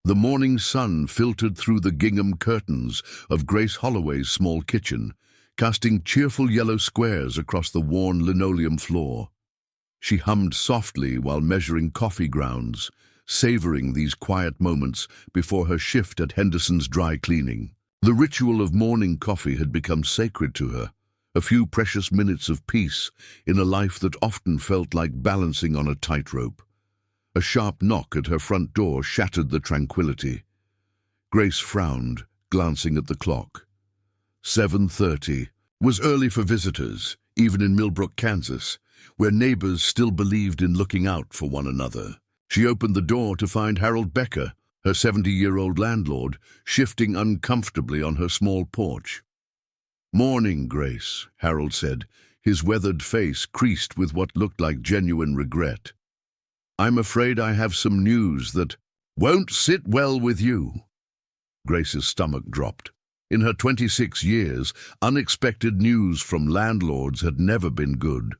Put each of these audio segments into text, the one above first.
The morning sun filtered through the gingham curtains of Grace Holloway's small kitchen, casting cheerful yellow squares across the worn linoleum floor. She hummed softly while measuring coffee grounds, savoring these quiet moments before her shift at Henderson's dry cleaning. The ritual of morning coffee had become sacred to her, a few precious minutes of peace in a life that often felt like balancing on a tightrope. A sharp knock at her front door shattered the tranquility. Grace frowned, glancing at the clock. 7:30 was early for visitors, even in Millbrook, Kansas, where neighbors still believed in looking out for one another. She opened the door to find Harold Becker, her 70-year-old landlord, shifting uncomfortably on her small porch. "Morning, Grace," Harold said, his weathered face creased with what looked like genuine regret. "I'm afraid I have some news that won't sit well with you." Grace's stomach dropped. In her 26 years, unexpected news from landlords had never been good.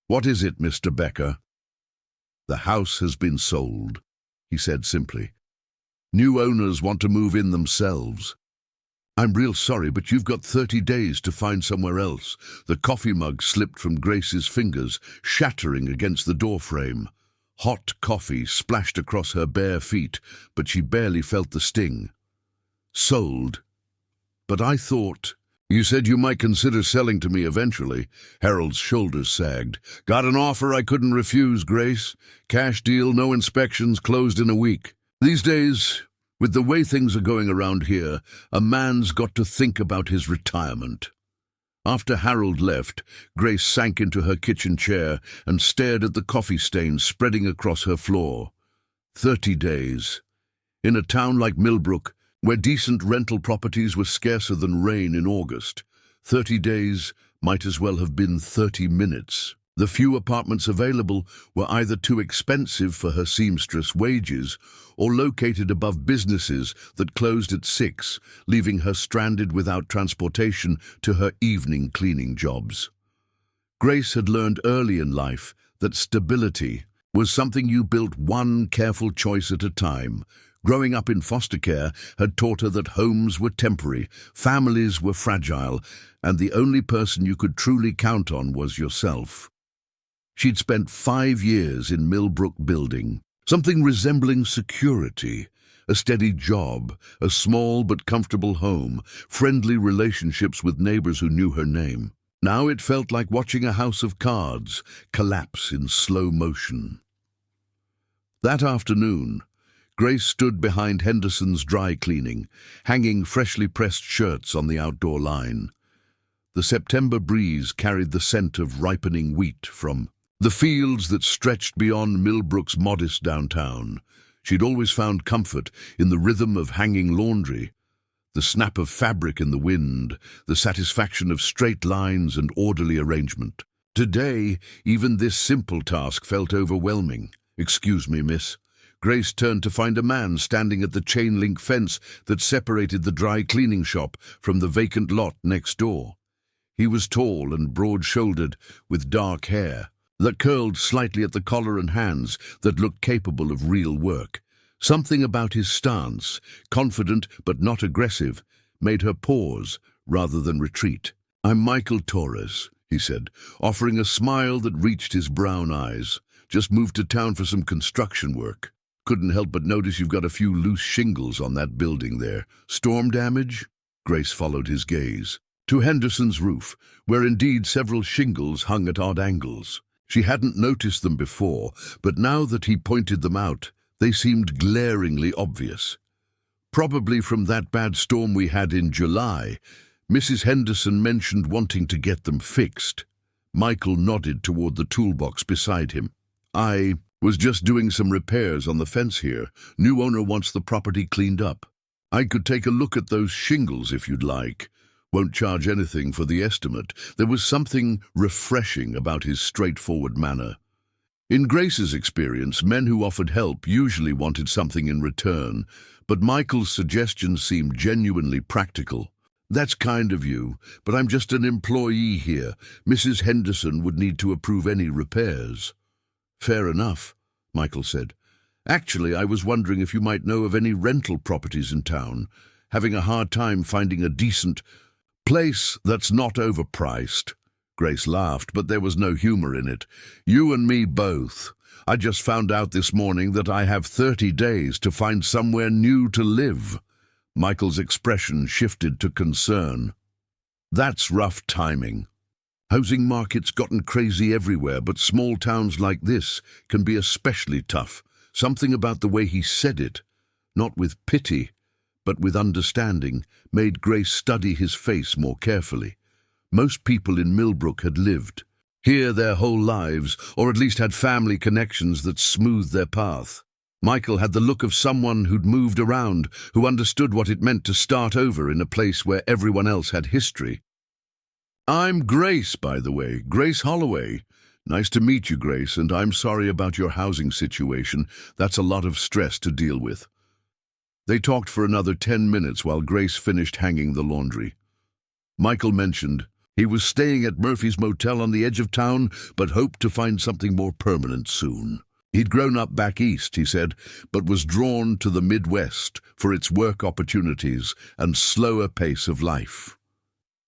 "What is it, Mr. Becker?" "The house has been sold," he said simply. "New owners want to move in themselves." "I'm real sorry, but you've got 30 days to find somewhere else." The coffee mug slipped from Grace's fingers, shattering against the doorframe. Hot coffee splashed across her bare feet, but she barely felt the sting. "Sold? But I thought—" "You said you might consider selling to me eventually." Harold's shoulders sagged. "Got an offer I couldn't refuse, Grace. Cash deal, no inspections, closed in a week. These days, with the way things are going around here, a man's got to think about his retirement." After Harold left, Grace sank into her kitchen chair and stared at the coffee stains spreading across her floor. 30 days. In a town like Millbrook, where decent rental properties were scarcer than rain in August, 30 days might as well have been 30 minutes. The few apartments available were either too expensive for her seamstress wages or located above businesses that closed at 6, leaving her stranded without transportation to her evening cleaning jobs. Grace had learned early in life that stability was something you built one careful choice at a time. Growing up in foster care had taught her that homes were temporary, families were fragile, and the only person you could truly count on was yourself. She'd spent 5 years in Millbrook building, something resembling security, a steady job, a small but comfortable home, friendly relationships with neighbors who knew her name. Now it felt like watching a house of cards collapse in slow motion. That afternoon, Grace stood behind Henderson's dry cleaning, hanging freshly pressed shirts on the outdoor line. The September breeze carried the scent of ripening wheat from the fields that stretched beyond Millbrook's modest downtown. She'd always found comfort in the rhythm of hanging laundry, the snap of fabric in the wind, the satisfaction of straight lines and orderly arrangement. Today, even this simple task felt overwhelming. "Excuse me, miss." Grace turned to find a man standing at the chain-link fence that separated the dry cleaning shop from the vacant lot next door. He was tall and broad-shouldered, with dark hair that curled slightly at the collar and hands that looked capable of real work. Something about his stance, confident but not aggressive, made her pause rather than retreat. "I'm Michael Torres," he said, offering a smile that reached his brown eyes. "Just moved to town for some construction work. Couldn't help but notice you've got a few loose shingles on that building there. Storm damage?" Grace followed his gaze to Henderson's roof, where indeed several shingles hung at odd angles. She hadn't noticed them before, but now that he pointed them out, they seemed glaringly obvious. "Probably from that bad storm we had in July. Mrs. Henderson mentioned wanting to get them fixed." Michael nodded toward the toolbox beside him. "I was just doing some repairs on the fence here. New owner wants the property cleaned up. I could take a look at those shingles if you'd like. Won't charge anything for the estimate." There was something refreshing about his straightforward manner. In Grace's experience, men who offered help usually wanted something in return, but Michael's suggestion seemed genuinely practical. "That's kind of you, but I'm just an employee here. Mrs. Henderson would need to approve any repairs." "Fair enough," Michael said. Actually, I was wondering if you might know of any rental properties in town. Having a hard time finding a decent place that's not overpriced." Grace laughed, but there was no humor in it. "You and me both. I just found out this morning that I have 30 days to find somewhere new to live." Michael's expression shifted to concern. "That's rough timing. Housing market's gotten crazy everywhere, but small towns like this can be especially tough." Something about the way he said it, not with pity, but with understanding, made Grace study his face more carefully. Most people in Millbrook had lived here their whole lives, or at least had family connections that smoothed their path. Michael had the look of someone who'd moved around, who understood what it meant to start over in a place where everyone else had history. "I'm Grace, by the way, Grace Holloway. Nice to meet you, Grace, and I'm sorry about your housing situation. That's a lot of stress to deal with." They talked for another 10 minutes while Grace finished hanging the laundry. Michael mentioned he was staying at Murphy's Motel on the edge of town, but hoped to find something more permanent soon. He'd grown up back east, he said, but was drawn to the Midwest for its work opportunities and slower pace of life.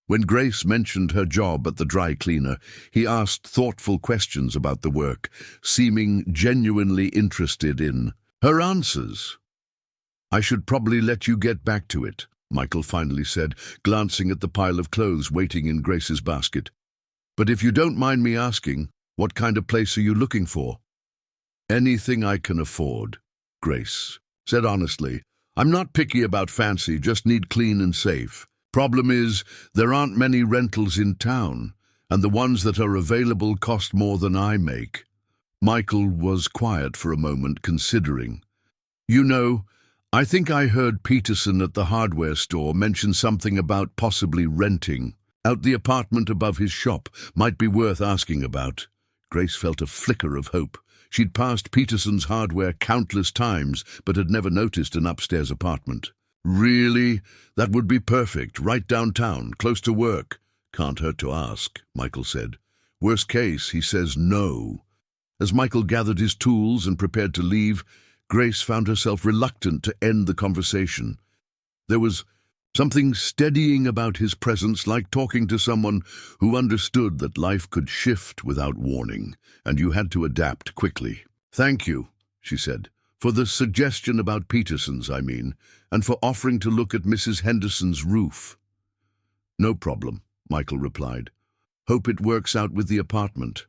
When Grace mentioned her job at the dry cleaner, he asked thoughtful questions about the work, seeming genuinely interested in her answers. "I should probably let you get back to it," Michael finally said, glancing at the pile of clothes waiting in Grace's basket. "But if you don't mind me asking, what kind of place are you looking for?" "Anything I can afford," Grace said honestly. "I'm not picky about fancy, just need clean and safe. Problem is, there aren't many rentals in town, and the ones that are available cost more than I make." Michael was quiet for a moment, considering. "You know, I think I heard Peterson at the hardware store mention something about possibly renting out the apartment above his shop. Might be worth asking about." Grace felt a flicker of hope. She'd passed Peterson's hardware countless times, but had never noticed an upstairs apartment. "Really? That would be perfect, right downtown, close to work." "Can't hurt to ask," Michael said. "Worst case, he says no." As Michael gathered his tools and prepared to leave, Grace found herself reluctant to end the conversation. There was something steadying about his presence, like talking to someone who understood that life could shift without warning, and you had to adapt quickly. "Thank you," she said. "For the suggestion about Peterson's, I mean, and for offering to look at Mrs. Henderson's roof." "No problem," Michael replied. "Hope it works out with the apartment."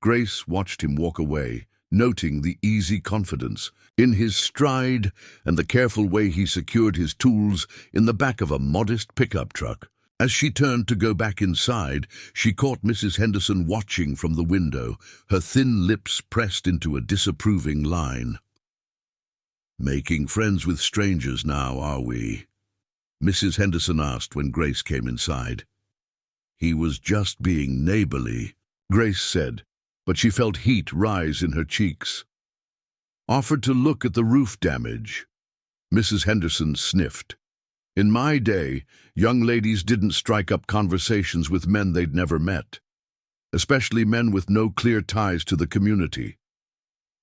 Grace watched him walk away, noting the easy confidence in his stride and the careful way he secured his tools in the back of a modest pickup truck. As she turned to go back inside, she caught Mrs. Henderson watching from the window, her thin lips pressed into a disapproving line. "Making friends with strangers now, are we?" Mrs. Henderson asked when Grace came inside. "He was just being neighborly," Grace said, but she felt heat rise in her cheeks. "Offered to look at the roof damage." Mrs. Henderson sniffed. "In my day, young ladies didn't strike up conversations with men they'd never met, especially men with no clear ties to the community."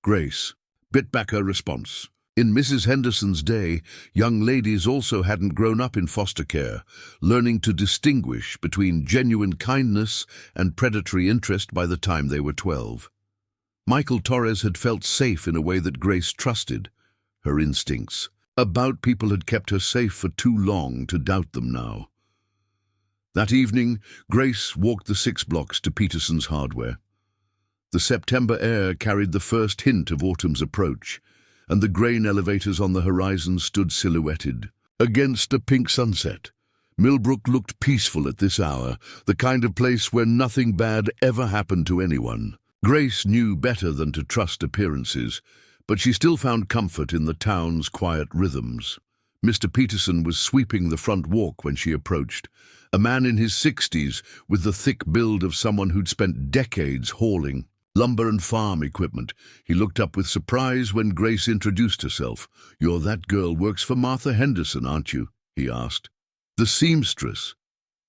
Grace bit back her response. In Mrs. Henderson's day, young ladies also hadn't grown up in foster care, learning to distinguish between genuine kindness and predatory interest by the time they were 12. Michael Torres had felt safe in a way that Grace trusted. Her instincts about people had kept her safe for too long to doubt them now. That evening, Grace walked the 6 blocks to Peterson's hardware. The September air carried the first hint of autumn's approach, and the grain elevators on the horizon stood silhouetted against a pink sunset. Millbrook looked peaceful at this hour, the kind of place where nothing bad ever happened to anyone. Grace knew better than to trust appearances, but she still found comfort in the town's quiet rhythms. Mr. Peterson was sweeping the front walk when she approached, a man in his 60s with the thick build of someone who'd spent decades hauling lumber and farm equipment. He looked up with surprise when Grace introduced herself. "You're that girl works for Martha Henderson, aren't you?" he asked. "The seamstress."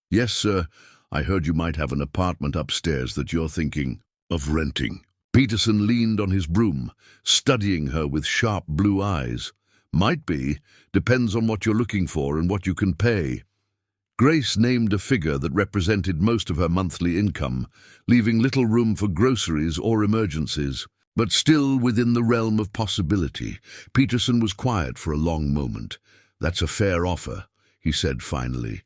"Yes, sir. I heard you might have an apartment upstairs that you're thinking of renting." Peterson leaned on his broom, studying her with sharp blue eyes. Might be. Depends on what you're looking for and what you can pay. Grace named a figure that represented most of her monthly income, leaving little room for groceries or emergencies. But still within the realm of possibility. Peterson was quiet for a long moment. "That's a fair offer," he said finally.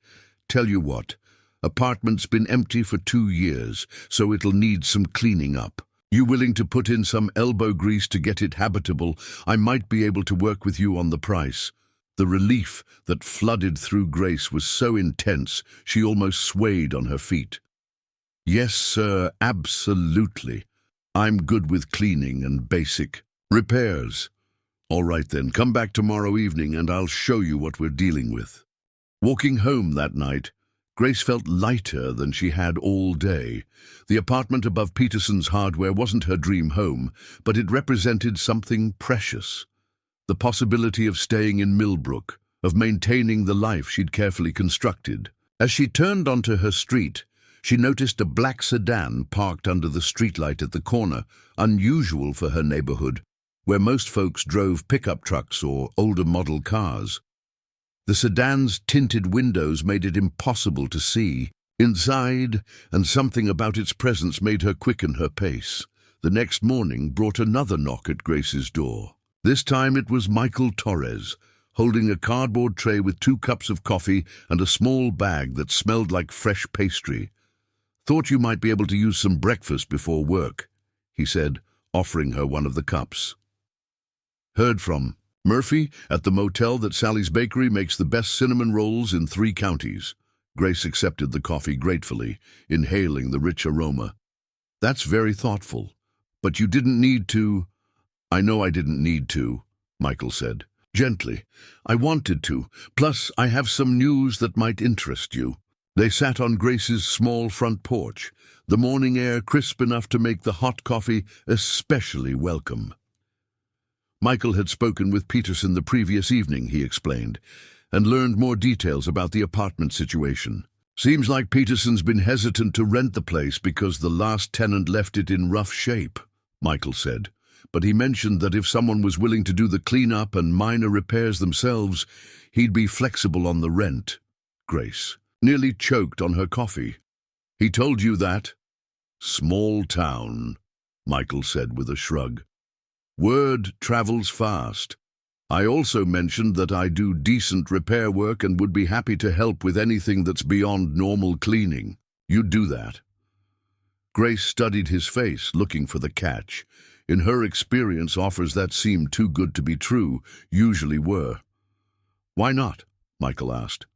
"Tell you what, apartment's been empty for 2 years, so it'll need some cleaning up. You willing to put in some elbow grease to get it habitable? I might be able to work with you on the price." The relief that flooded through Grace was so intense she almost swayed on her feet. "Yes, sir, absolutely. I'm good with cleaning and basic repairs." "All right then, come back tomorrow evening and I'll show you what we're dealing with." Walking home that night, Grace felt lighter than she had all day. The apartment above Peterson's Hardware wasn't her dream home, but it represented something precious. The possibility of staying in Millbrook, of maintaining the life she'd carefully constructed. As she turned onto her street, she noticed a black sedan parked under the streetlight at the corner, unusual for her neighborhood, where most folks drove pickup trucks or older model cars. The sedan's tinted windows made it impossible to see inside, and something about its presence made her quicken her pace. The next morning brought another knock at Grace's door. This time it was Michael Torres, holding a cardboard tray with 2 cups of coffee and a small bag that smelled like fresh pastry. "Thought you might be able to use some breakfast before work," he said, offering her one of the cups. "Heard from Murphy at the motel that Sally's Bakery makes the best cinnamon rolls in 3 counties. Grace accepted the coffee gratefully, inhaling the rich aroma. "That's very thoughtful. But you didn't need to." "I know I didn't need to," Michael said, gently. "I wanted to. Plus, I have some news that might interest you." They sat on Grace's small front porch, the morning air crisp enough to make the hot coffee especially welcome. Michael had spoken with Peterson the previous evening, he explained, and learned more details about the apartment situation. "Seems like Peterson's been hesitant to rent the place because the last tenant left it in rough shape," Michael said. "But he mentioned that if someone was willing to do the cleanup and minor repairs themselves, he'd be flexible on the rent." Grace nearly choked on her coffee. "He told you that?" "Small town," Michael said with a shrug. "Word travels fast. I also mentioned that I do decent repair work and would be happy to help with anything that's beyond normal cleaning. You'd do that?" Grace studied his face, looking for the catch. In her experience, offers that seemed too good to be true usually were. "Why not?" Michael asked.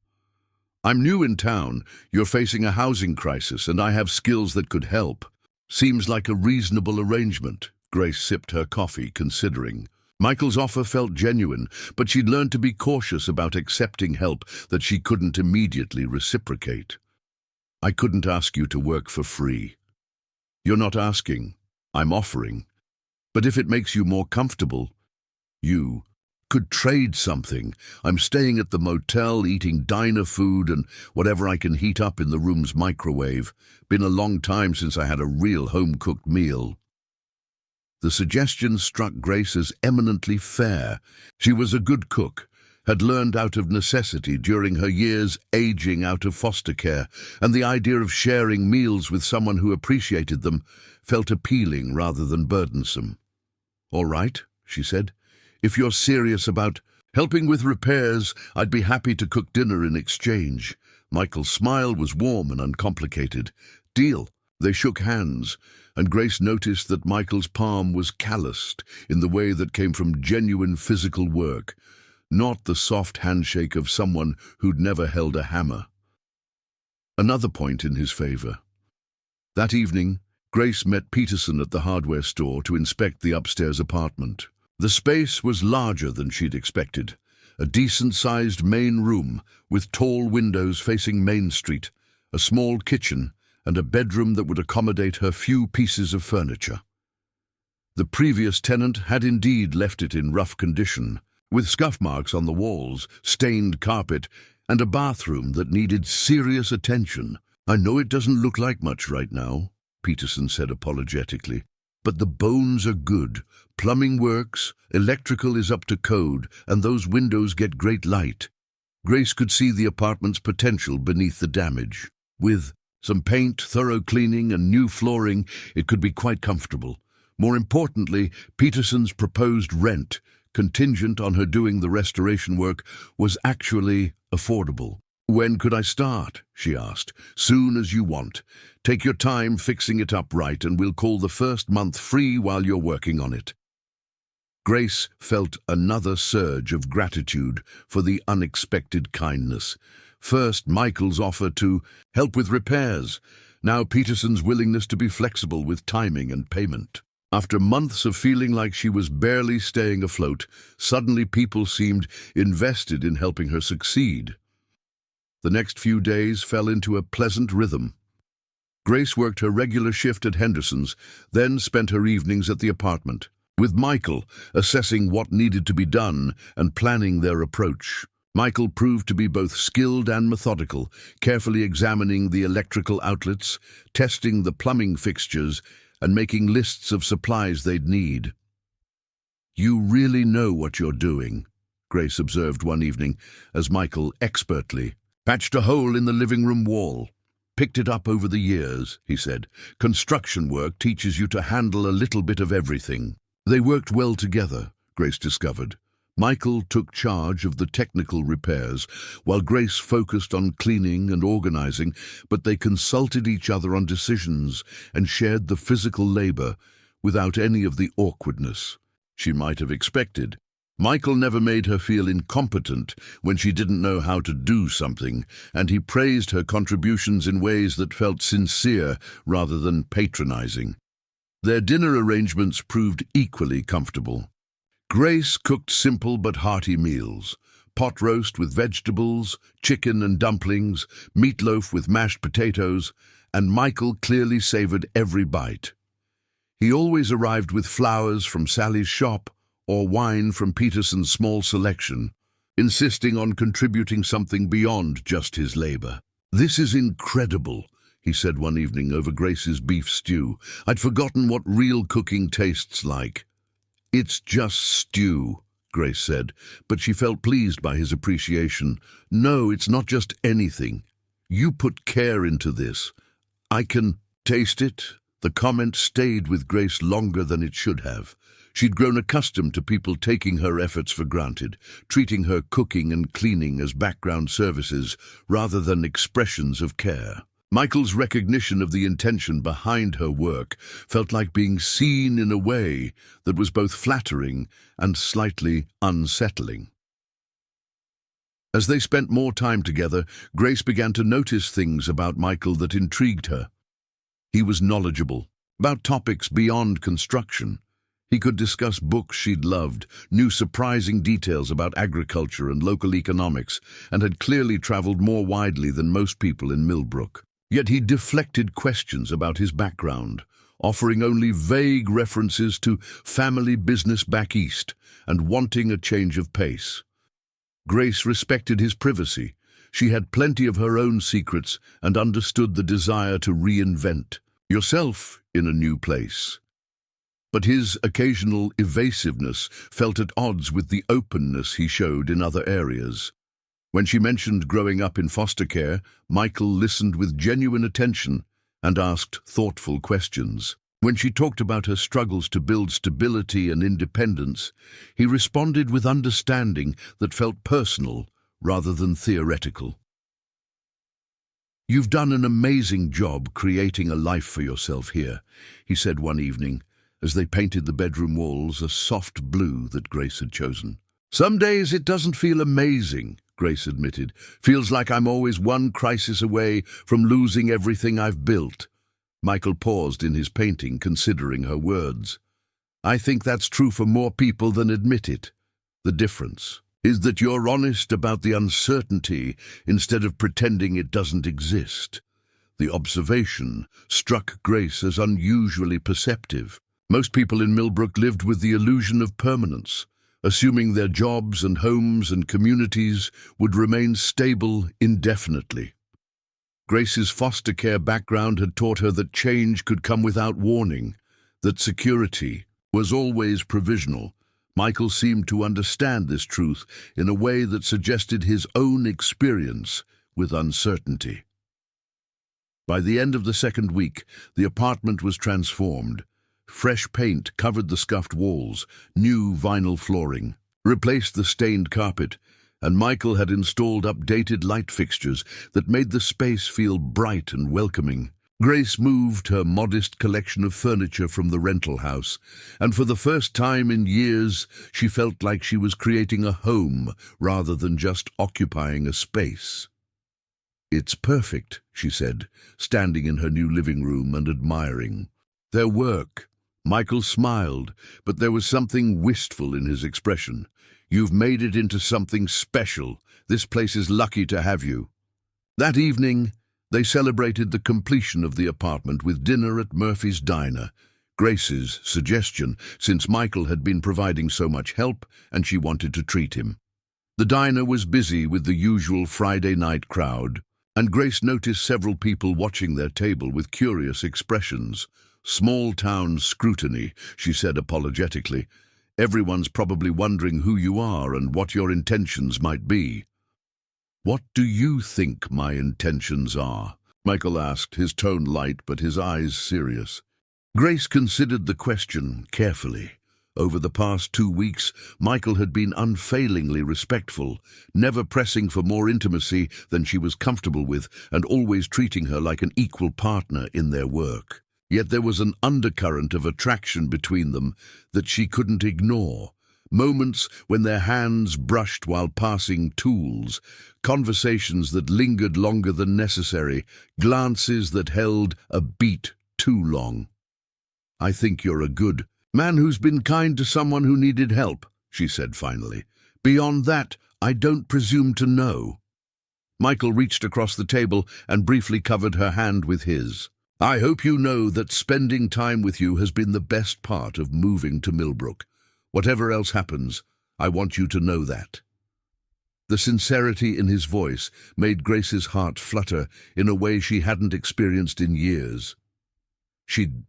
"I'm new in town. You're facing a housing crisis, and I have skills that could help. Seems like a reasonable arrangement." Grace sipped her coffee, considering. Michael's offer felt genuine, but she'd learned to be cautious about accepting help that she couldn't immediately reciprocate. "I couldn't ask you to work for free." "You're not asking. I'm offering. But if it makes you more comfortable, you could trade something. I'm staying at the motel, eating diner food and whatever I can heat up in the room's microwave. Been a long time since I had a real home-cooked meal." The suggestion struck Grace as eminently fair. She was a good cook, had learned out of necessity during her years aging out of foster care, and the idea of sharing meals with someone who appreciated them felt appealing rather than burdensome. "All right," she said. "If you're serious about helping with repairs, I'd be happy to cook dinner in exchange." Michael's smile was warm and uncomplicated. "Deal." They shook hands, and Grace noticed that Michael's palm was calloused in the way that came from genuine physical work, not the soft handshake of someone who'd never held a hammer. Another point in his favor. That evening, Grace met Peterson at the hardware store to inspect the upstairs apartment. The space was larger than she'd expected, a decent-sized main room with tall windows facing Main Street, a small kitchen, and a bedroom that would accommodate her few pieces of furniture. The previous tenant had indeed left it in rough condition, with scuff marks on the walls, stained carpet, and a bathroom that needed serious attention. "I know it doesn't look like much right now," Peterson said apologetically, But the bones are good. Plumbing works, electrical is up to code, and those windows get great light. Grace could see the apartment's potential beneath the damage. With some paint, thorough cleaning, and new flooring, it could be quite comfortable. More importantly, Peterson's proposed rent, contingent on her doing the restoration work, was actually affordable. "When could I start?" she asked. "Soon as you want. Take your time fixing it up right, and we'll call the first month free while you're working on it." Grace felt another surge of gratitude for the unexpected kindness. First, Michael's offer to help with repairs. Now Peterson's willingness to be flexible with timing and payment. After months of feeling like she was barely staying afloat, suddenly people seemed invested in helping her succeed. The next few days fell into a pleasant rhythm. Grace worked her regular shift at Henderson's, then spent her evenings at the apartment, with Michael assessing what needed to be done and planning their approach. Michael proved to be both skilled and methodical, carefully examining the electrical outlets, testing the plumbing fixtures, and making lists of supplies they'd need. "You really know what you're doing," Grace observed one evening, as Michael expertly patched a hole in the living room wall. "Picked it up over the years," he said. "Construction work teaches you to handle a little bit of everything." They worked well together, Grace discovered. Michael took charge of the technical repairs, while Grace focused on cleaning and organizing, but they consulted each other on decisions and shared the physical labor without any of the awkwardness she might have expected. Michael never made her feel incompetent when she didn't know how to do something, and he praised her contributions in ways that felt sincere rather than patronizing. Their dinner arrangements proved equally comfortable. Grace cooked simple but hearty meals: pot roast with vegetables, chicken and dumplings, meatloaf with mashed potatoes, and Michael clearly savored every bite. He always arrived with flowers from Sally's shop or wine from Peterson's small selection, insisting on contributing something beyond just his labor. "This is incredible," he said one evening over Grace's beef stew. "I'd forgotten what real cooking tastes like." "It's just stew," Grace said, but she felt pleased by his appreciation. "No, it's not just anything. You put care into this. I can taste it." The comment stayed with Grace longer than it should have. She'd grown accustomed to people taking her efforts for granted, treating her cooking and cleaning as background services rather than expressions of care. Michael's recognition of the intention behind her work felt like being seen in a way that was both flattering and slightly unsettling. As they spent more time together, Grace began to notice things about Michael that intrigued her. He was knowledgeable about topics beyond construction. He could discuss books she'd loved, knew surprising details about agriculture and local economics, and had clearly traveled more widely than most people in Millbrook. Yet he deflected questions about his background, offering only vague references to family business back east and wanting a change of pace. Grace respected his privacy. She had plenty of her own secrets and understood the desire to reinvent yourself in a new place. But his occasional evasiveness felt at odds with the openness he showed in other areas. When she mentioned growing up in foster care, Michael listened with genuine attention and asked thoughtful questions. When she talked about her struggles to build stability and independence, he responded with understanding that felt personal rather than theoretical. "You've done an amazing job creating a life for yourself here," he said one evening, as they painted the bedroom walls a soft blue that Grace had chosen. "Some days it doesn't feel amazing," Grace admitted. "Feels like I'm always one crisis away from losing everything I've built." Michael paused in his painting, considering her words. "I think that's true for more people than admit it. The difference is that you're honest about the uncertainty instead of pretending it doesn't exist." The observation struck Grace as unusually perceptive. Most people in Millbrook lived with the illusion of permanence, assuming their jobs and homes and communities would remain stable indefinitely. Grace's foster care background had taught her that change could come without warning, that security was always provisional. Michael seemed to understand this truth in a way that suggested his own experience with uncertainty. By the end of the second week, the apartment was transformed. Fresh paint covered the scuffed walls, new vinyl flooring replaced the stained carpet, and Michael had installed updated light fixtures that made the space feel bright and welcoming. Grace moved her modest collection of furniture from the rental house, and for the first time in years, she felt like she was creating a home rather than just occupying a space. "It's perfect," she said, standing in her new living room and admiring their work. Michael smiled, but there was something wistful in his expression. "You've made it into something special. This place is lucky to have you." That evening, they celebrated the completion of the apartment with dinner at Murphy's Diner, Grace's suggestion, since Michael had been providing so much help and she wanted to treat him. The diner was busy with the usual Friday night crowd, and Grace noticed several people watching their table with curious expressions. "Small-town scrutiny," she said apologetically. "Everyone's probably wondering who you are and what your intentions might be." "What do you think my intentions are?" Michael asked, his tone light but his eyes serious. Grace considered the question carefully. Over the past 2 weeks, Michael had been unfailingly respectful, never pressing for more intimacy than she was comfortable with and always treating her like an equal partner in their work. Yet there was an undercurrent of attraction between them that she couldn't ignore. Moments when their hands brushed while passing tools, conversations that lingered longer than necessary, glances that held a beat too long. "I think you're a good man who's been kind to someone who needed help," she said finally. "Beyond that, I don't presume to know." Michael reached across the table and briefly covered her hand with his. "I hope you know that spending time with you has been the best part of moving to Millbrook. Whatever else happens, I want you to know that." The sincerity in his voice made Grace's heart flutter in a way she hadn't experienced in years. She'd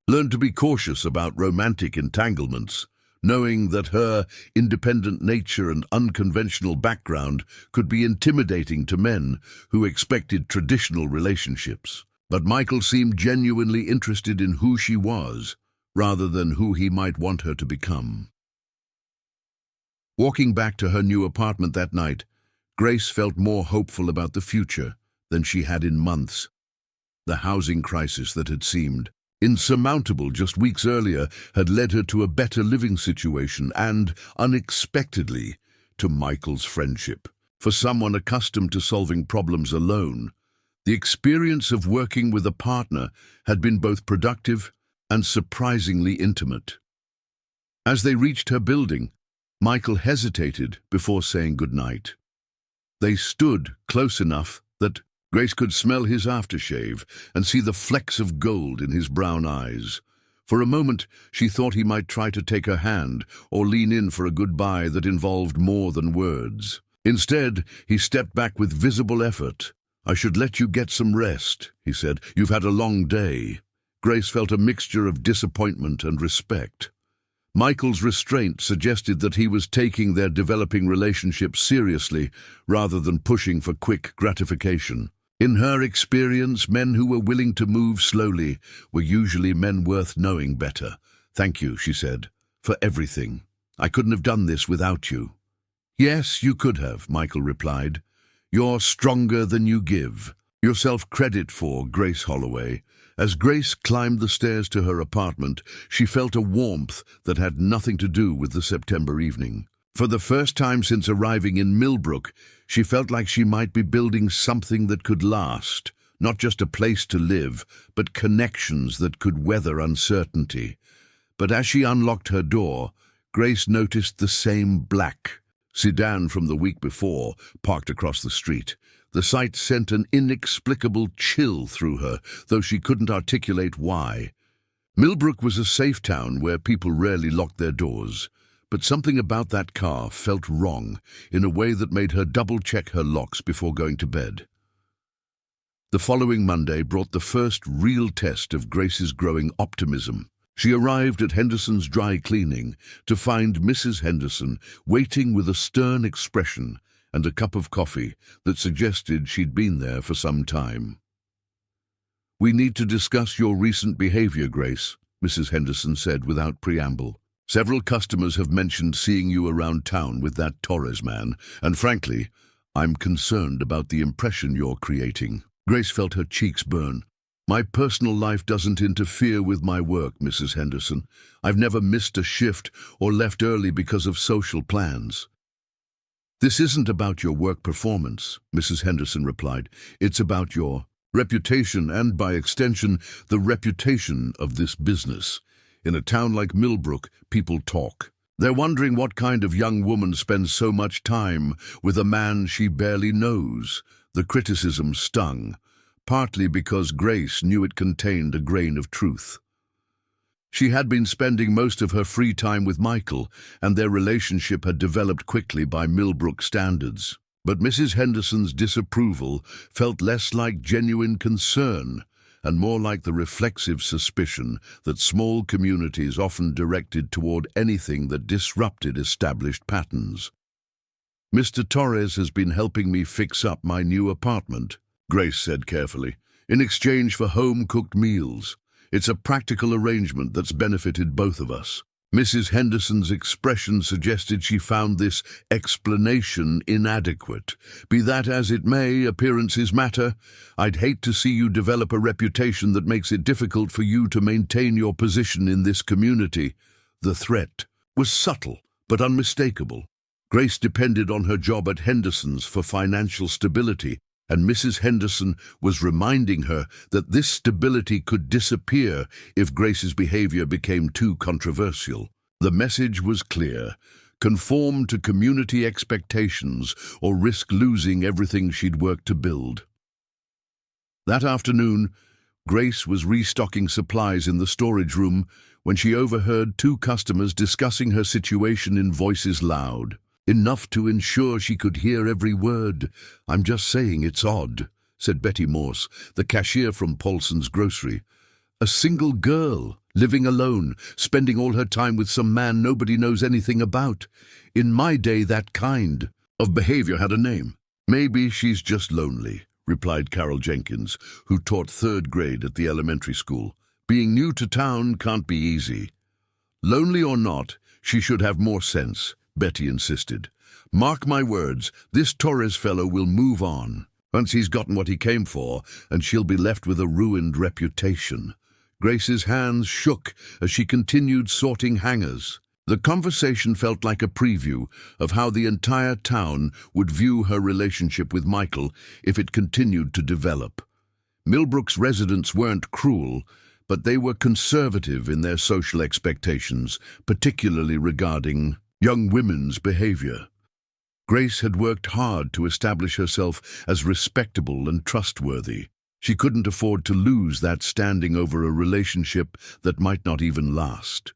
learned to be cautious about romantic entanglements, knowing that her independent nature and unconventional background could be intimidating to men who expected traditional relationships. But Michael seemed genuinely interested in who she was, rather than who he might want her to become. Walking back to her new apartment that night, Grace felt more hopeful about the future than she had in months. The housing crisis that had seemed insurmountable just weeks earlier had led her to a better living situation and, unexpectedly, to Michael's friendship. For someone accustomed to solving problems alone, the experience of working with a partner had been both productive and surprisingly intimate. As they reached her building, Michael hesitated before saying goodnight. They stood close enough that Grace could smell his aftershave and see the flecks of gold in his brown eyes. For a moment, she thought he might try to take her hand or lean in for a goodbye that involved more than words. Instead, he stepped back with visible effort. "I should let you get some rest," he said. "You've had a long day." Grace felt a mixture of disappointment and respect. Michael's restraint suggested that he was taking their developing relationship seriously rather than pushing for quick gratification. In her experience, men who were willing to move slowly were usually men worth knowing better. "Thank you," she said, "for everything. I couldn't have done this without you." "Yes, you could have," Michael replied. "You're stronger than you give yourself credit for, Grace Holloway." As Grace climbed the stairs to her apartment, she felt a warmth that had nothing to do with the September evening. For the first time since arriving in Millbrook, she felt like she might be building something that could last, not just a place to live, but connections that could weather uncertainty. But as she unlocked her door, Grace noticed the same black sedan from the week before parked across the street. The sight sent an inexplicable chill through her, though she couldn't articulate why. Millbrook was a safe town where people rarely locked their doors, but something about that car felt wrong in a way that made her double-check her locks before going to bed. The following Monday brought the first real test of Grace's growing optimism. She arrived at Henderson's dry cleaning to find Mrs. Henderson waiting with a stern expression and a cup of coffee that suggested she'd been there for some time. "We need to discuss your recent behavior, Grace," Mrs. Henderson said without preamble. "Several customers have mentioned seeing you around town with that Torres man, and frankly, I'm concerned about the impression you're creating." Grace felt her cheeks burn. "My personal life doesn't interfere with my work, Mrs. Henderson. I've never missed a shift or left early because of social plans." "This isn't about your work performance," Mrs. Henderson replied. "It's about your reputation and, by extension, the reputation of this business. In a town like Millbrook, people talk. They're wondering what kind of young woman spends so much time with a man she barely knows." The criticism stung, partly because Grace knew it contained a grain of truth. She had been spending most of her free time with Michael, and their relationship had developed quickly by Millbrook standards. But Mrs. Henderson's disapproval felt less like genuine concern and more like the reflexive suspicion that small communities often directed toward anything that disrupted established patterns. "Mr. Torres has been helping me fix up my new apartment," Grace said carefully, "in exchange for home-cooked meals. It's a practical arrangement that's benefited both of us." Mrs. Henderson's expression suggested she found this explanation inadequate. "Be that as it may, appearances matter. I'd hate to see you develop a reputation that makes it difficult for you to maintain your position in this community." The threat was subtle but unmistakable. Grace depended on her job at Henderson's for financial stability, and Mrs. Henderson was reminding her that this stability could disappear if Grace's behavior became too controversial. The message was clear: conform to community expectations or risk losing everything she'd worked to build. That afternoon, Grace was restocking supplies in the storage room when she overheard two customers discussing her situation in voices loud, enough to ensure she could hear every word. "I'm just saying it's odd," said Betty Morse, the cashier from Paulson's grocery. "A single girl, living alone, spending all her time with some man nobody knows anything about. In my day, that kind of behavior had a name." "Maybe she's just lonely," replied Carol Jenkins, who taught 3rd grade at the elementary school. "Being new to town can't be easy." "Lonely or not, she should have more sense," Betty insisted. "Mark my words, this Torres fellow will move on. Once he's gotten what he came for, and she'll be left with a ruined reputation." Grace's hands shook as she continued sorting hangers. The conversation felt like a preview of how the entire town would view her relationship with Michael if it continued to develop. Millbrook's residents weren't cruel, but they were conservative in their social expectations, particularly regarding young women's behavior. Grace had worked hard to establish herself as respectable and trustworthy. She couldn't afford to lose that standing over a relationship that might not even last.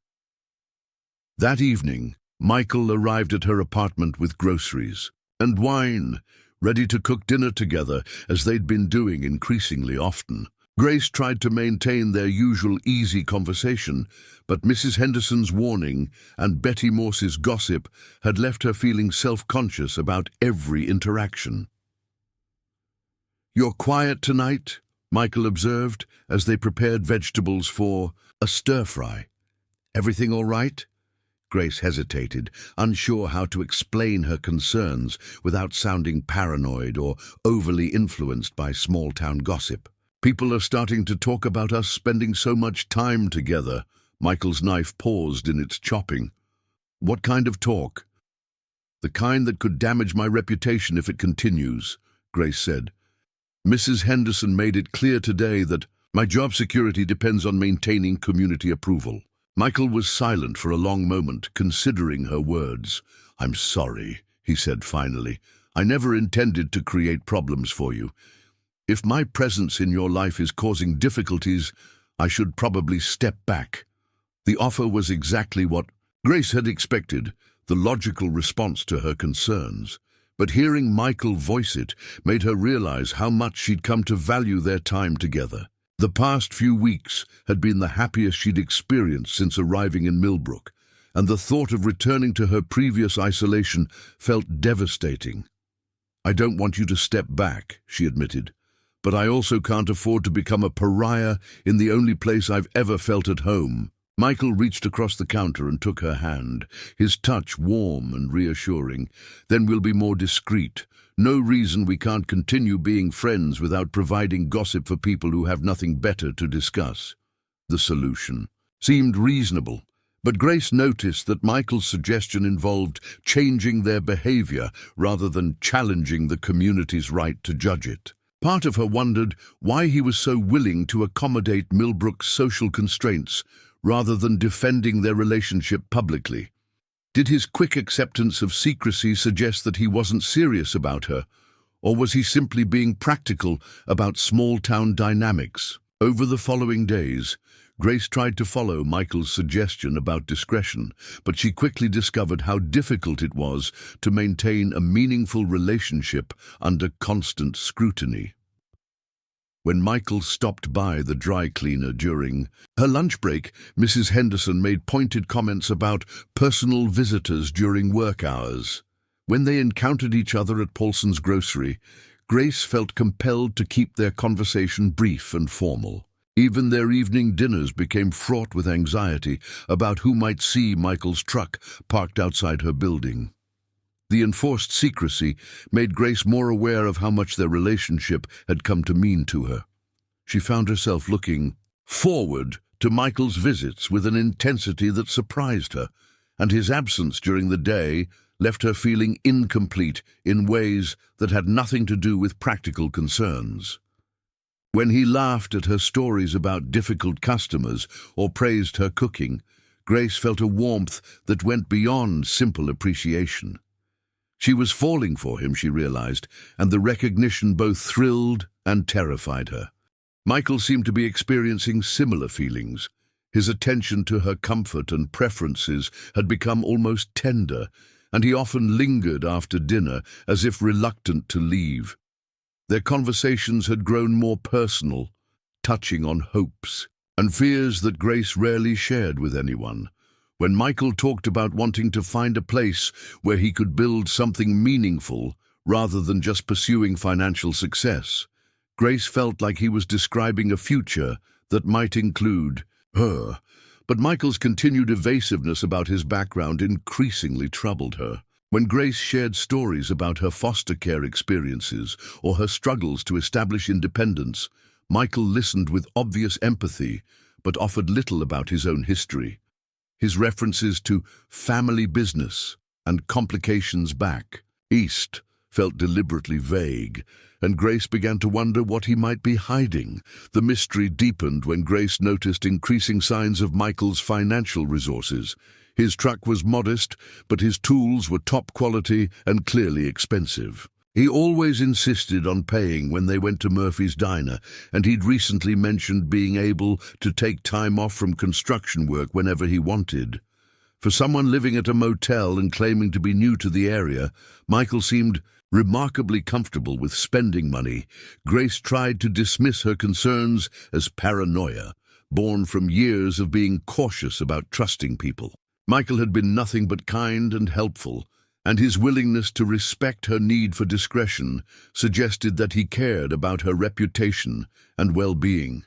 That evening, Michael arrived at her apartment with groceries and wine, ready to cook dinner together as they'd been doing increasingly often. Grace tried to maintain their usual easy conversation, but Mrs. Henderson's warning and Betty Morse's gossip had left her feeling self-conscious about every interaction. "You're quiet tonight," Michael observed as they prepared vegetables for a stir-fry. "Everything all right?" Grace hesitated, unsure how to explain her concerns without sounding paranoid or overly influenced by small-town gossip. "People are starting to talk about us spending so much time together." Michael's knife paused in its chopping. "What kind of talk?" "The kind that could damage my reputation if it continues," Grace said. "Mrs. Henderson made it clear today that my job security depends on maintaining community approval." Michael was silent for a long moment, considering her words. "I'm sorry," he said finally. "I never intended to create problems for you. If my presence in your life is causing difficulties, I should probably step back." The offer was exactly what Grace had expected, the logical response to her concerns. But hearing Michael voice it made her realize how much she'd come to value their time together. The past few weeks had been the happiest she'd experienced since arriving in Millbrook, and the thought of returning to her previous isolation felt devastating. "I don't want you to step back," she admitted, "but I also can't afford to become a pariah in the only place I've ever felt at home." Michael reached across the counter and took her hand, his touch warm and reassuring. "Then we'll be more discreet. No reason we can't continue being friends without providing gossip for people who have nothing better to discuss." The solution seemed reasonable, but Grace noticed that Michael's suggestion involved changing their behavior rather than challenging the community's right to judge it. Part of her wondered why he was so willing to accommodate Millbrook's social constraints rather than defending their relationship publicly. Did his quick acceptance of secrecy suggest that he wasn't serious about her, or was he simply being practical about small-town dynamics? Over the following days, Grace tried to follow Michael's suggestion about discretion, but she quickly discovered how difficult it was to maintain a meaningful relationship under constant scrutiny. When Michael stopped by the dry cleaner during her lunch break, Mrs. Henderson made pointed comments about personal visitors during work hours. When they encountered each other at Paulson's grocery, Grace felt compelled to keep their conversation brief and formal. Even their evening dinners became fraught with anxiety about who might see Michael's truck parked outside her building. The enforced secrecy made Grace more aware of how much their relationship had come to mean to her. She found herself looking forward to Michael's visits with an intensity that surprised her, and his absence during the day left her feeling incomplete in ways that had nothing to do with practical concerns. When he laughed at her stories about difficult customers or praised her cooking, Grace felt a warmth that went beyond simple appreciation. She was falling for him, she realized, and the recognition both thrilled and terrified her. Michael seemed to be experiencing similar feelings. His attention to her comfort and preferences had become almost tender, and he often lingered after dinner as if reluctant to leave. Their conversations had grown more personal, touching on hopes and fears that Grace rarely shared with anyone. When Michael talked about wanting to find a place where he could build something meaningful rather than just pursuing financial success, Grace felt like he was describing a future that might include her. But Michael's continued evasiveness about his background increasingly troubled her. When Grace shared stories about her foster care experiences or her struggles to establish independence, Michael listened with obvious empathy, but offered little about his own history. His references to family business and complications back east felt deliberately vague, and Grace began to wonder what he might be hiding. The mystery deepened when Grace noticed increasing signs of Michael's financial resources. His truck was modest, but his tools were top quality and clearly expensive. He always insisted on paying when they went to Murphy's Diner, and he'd recently mentioned being able to take time off from construction work whenever he wanted. For someone living at a motel and claiming to be new to the area, Michael seemed remarkably comfortable with spending money. Grace tried to dismiss her concerns as paranoia, born from years of being cautious about trusting people. Michael had been nothing but kind and helpful, and his willingness to respect her need for discretion suggested that he cared about her reputation and well-being.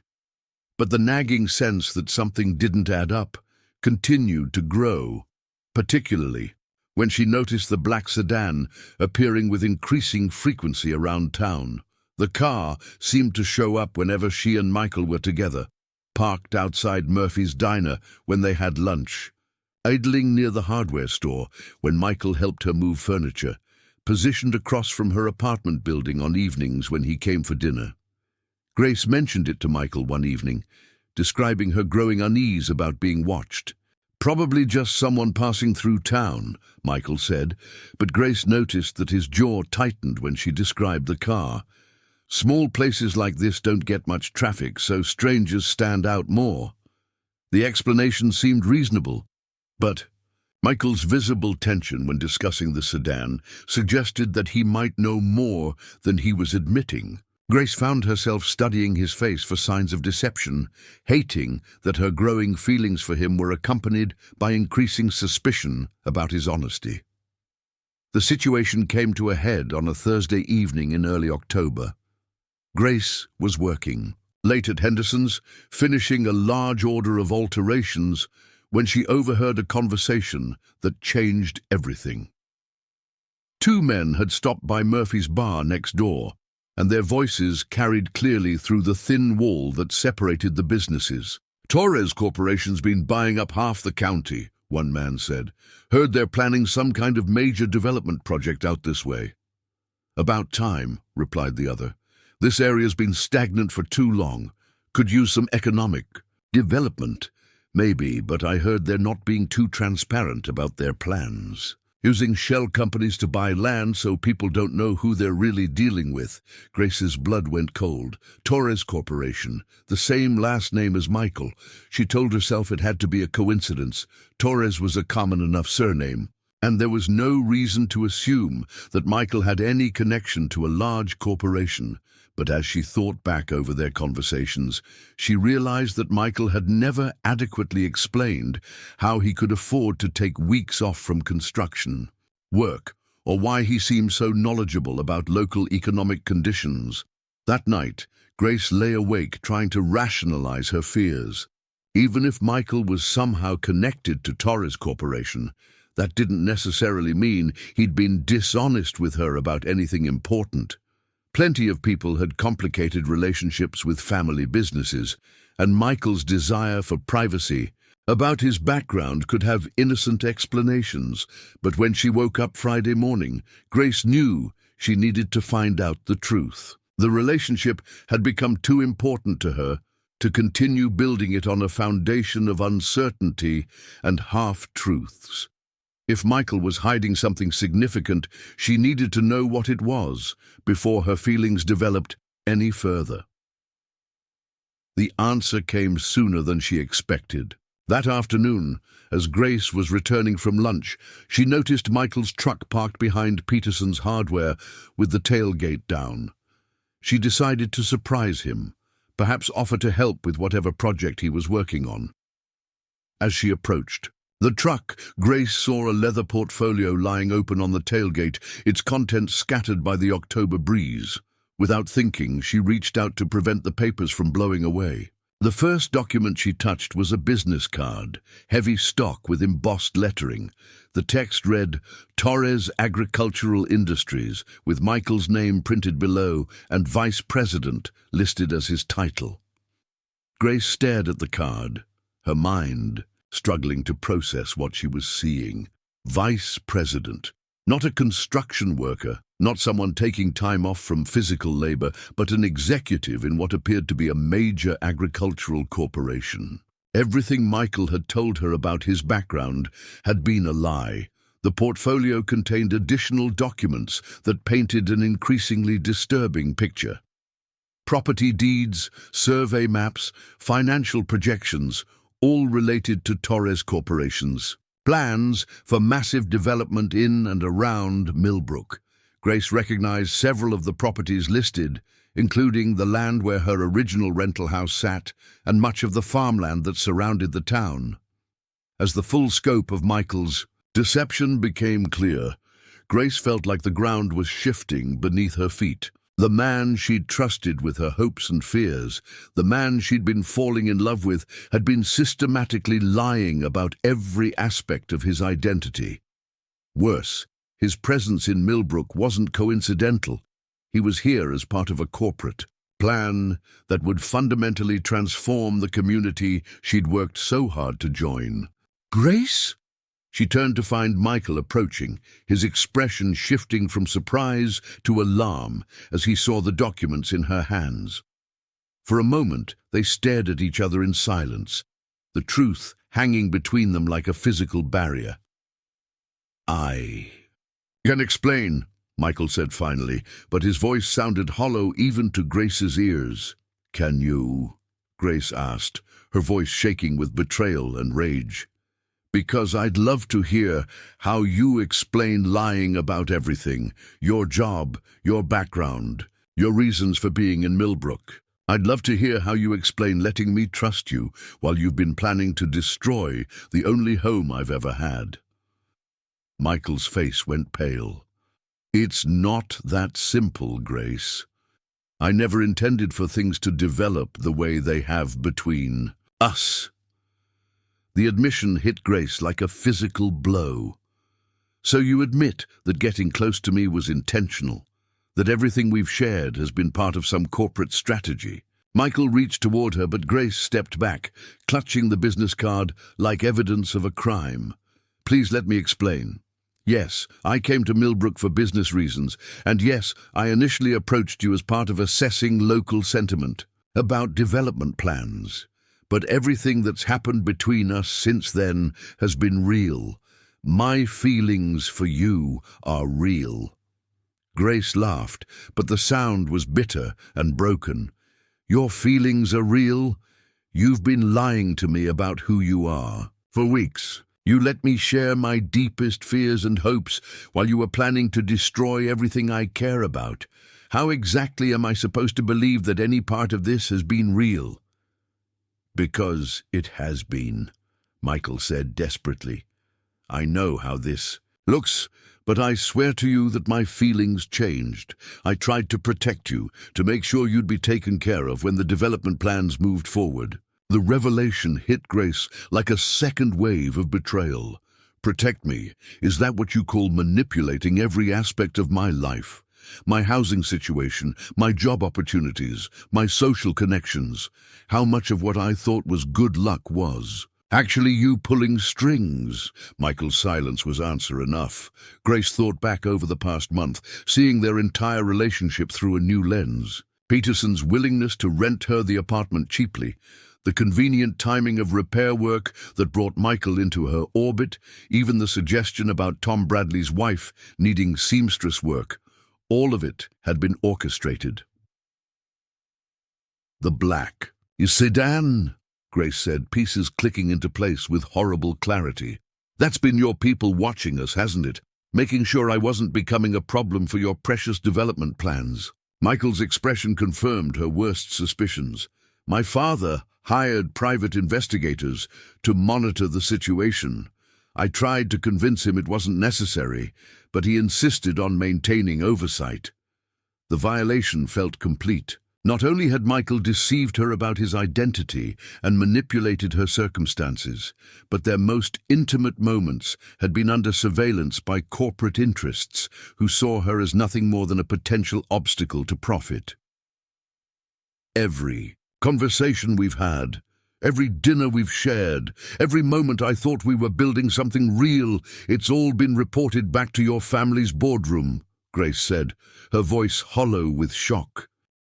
But the nagging sense that something didn't add up continued to grow, particularly when she noticed the black sedan appearing with increasing frequency around town. The car seemed to show up whenever she and Michael were together, parked outside Murphy's Diner when they had lunch, idling near the hardware store when Michael helped her move furniture, positioned across from her apartment building on evenings when he came for dinner. Grace mentioned it to Michael one evening, describing her growing unease about being watched. "Probably just someone passing through town," Michael said, but Grace noticed that his jaw tightened when she described the car. "Small places like this don't get much traffic, so strangers stand out more." The explanation seemed reasonable, but Michael's visible tension when discussing the sedan suggested that he might know more than he was admitting. Grace found herself studying his face for signs of deception, hating that her growing feelings for him were accompanied by increasing suspicion about his honesty. The situation came to a head on a Thursday evening in early October. Grace was working, late at Henderson's, finishing a large order of alterations, when she overheard a conversation that changed everything. Two men had stopped by Murphy's bar next door, and their voices carried clearly through the thin wall that separated the businesses. "Torres Corporation's been buying up half the county," one man said. "Heard they're planning some kind of major development project out this way." "About time," replied the other. "This area's been stagnant for too long. Could use some economic development. Maybe, but I heard they're not being too transparent about their plans. Using shell companies to buy land so people don't know who they're really dealing with." Grace's blood went cold. Torres Corporation, the same last name as Michael. She told herself it had to be a coincidence. Torres was a common enough surname, and there was no reason to assume that Michael had any connection to a large corporation. But as she thought back over their conversations, she realized that Michael had never adequately explained how he could afford to take weeks off from construction work, or why he seemed so knowledgeable about local economic conditions. That night, Grace lay awake trying to rationalize her fears. Even if Michael was somehow connected to Torres Corporation, that didn't necessarily mean he'd been dishonest with her about anything important. Plenty of people had complicated relationships with family businesses, and Michael's desire for privacy about his background could have innocent explanations. But when she woke up Friday morning, Grace knew she needed to find out the truth. The relationship had become too important to her to continue building it on a foundation of uncertainty and half-truths. If Michael was hiding something significant, she needed to know what it was before her feelings developed any further. The answer came sooner than she expected. That afternoon, as Grace was returning from lunch, she noticed Michael's truck parked behind Peterson's Hardware with the tailgate down. She decided to surprise him, perhaps offer to help with whatever project he was working on. As she approached the truck, Grace saw a leather portfolio lying open on the tailgate, its contents scattered by the October breeze. Without thinking, she reached out to prevent the papers from blowing away. The first document she touched was a business card, heavy stock with embossed lettering. The text read, "Torres Agricultural Industries," with Michael's name printed below and Vice President listed as his title. Grace stared at the card, her mind struggling to process what she was seeing. Vice President. Not a construction worker, not someone taking time off from physical labor, but an executive in what appeared to be a major agricultural corporation. Everything Michael had told her about his background had been a lie. The portfolio contained additional documents that painted an increasingly disturbing picture. Property deeds, survey maps, financial projections, all related to Torres Corporation's plans for massive development in and around Millbrook. Grace recognized several of the properties listed, including the land where her original rental house sat and much of the farmland that surrounded the town. As the full scope of Michael's deception became clear, Grace felt like the ground was shifting beneath her feet. The man she'd trusted with her hopes and fears, the man she'd been falling in love with, had been systematically lying about every aspect of his identity. Worse, his presence in Millbrook wasn't coincidental. He was here as part of a corporate plan that would fundamentally transform the community she'd worked so hard to join. "Grace?" She turned to find Michael approaching, his expression shifting from surprise to alarm as he saw the documents in her hands. For a moment, they stared at each other in silence, the truth hanging between them like a physical barrier. "I can explain," Michael said finally, but his voice sounded hollow even to Grace's ears. "Can you?" Grace asked, her voice shaking with betrayal and rage. "Because I'd love to hear how you explain lying about everything, your job, your background, Your reasons for being in Millbrook. I'd love to hear how you explain letting me trust you while you've been planning to destroy the only home I've ever had. Michael's face went pale. It's not that simple, Grace. I never intended for things to develop the way they have between us. The admission hit Grace like a physical blow. So you admit that getting close to me was intentional, that everything we've shared has been part of some corporate strategy. Michael reached toward her, but Grace stepped back, clutching the business card like evidence of a crime. Please let me explain. Yes, I came to Millbrook for business reasons, and yes, I initially approached you as part of assessing local sentiment about development plans. But everything that's happened between us since then has been real. My feelings for you are real. Grace laughed, but the sound was bitter and broken. Your feelings are real? You've been lying to me about who you are. For weeks, you let me share my deepest fears and hopes while you were planning to destroy everything I care about. How exactly am I supposed to believe that any part of this has been real? Because it has been, Michael said desperately. I know how this looks, but I swear to you that my feelings changed. I tried to protect you, to make sure you'd be taken care of when the development plans moved forward. The revelation hit Grace like a second wave of betrayal. Protect me? Is that what you call manipulating every aspect of my life? My housing situation, my job opportunities, my social connections. How much of what I thought was good luck was actually you pulling strings? Michael's silence was answer enough. Grace thought back over the past month, seeing their entire relationship through a new lens. Peterson's willingness to rent her the apartment cheaply, the convenient timing of repair work that brought Michael into her orbit, even the suggestion about Tom Bradley's wife needing seamstress work. All of it had been orchestrated. The black sedan, Grace said, pieces clicking into place with horrible clarity. That's been your people watching us, hasn't it? Making sure I wasn't becoming a problem for your precious development plans. Michael's expression confirmed her worst suspicions. My father hired private investigators to monitor the situation. I tried to convince him it wasn't necessary, but he insisted on maintaining oversight. The violation felt complete. Not only had Michael deceived her about his identity and manipulated her circumstances, but their most intimate moments had been under surveillance by corporate interests who saw her as nothing more than a potential obstacle to profit. Every conversation we've had, every dinner we've shared, every moment I thought we were building something real, it's all been reported back to your family's boardroom, Grace said, her voice hollow with shock.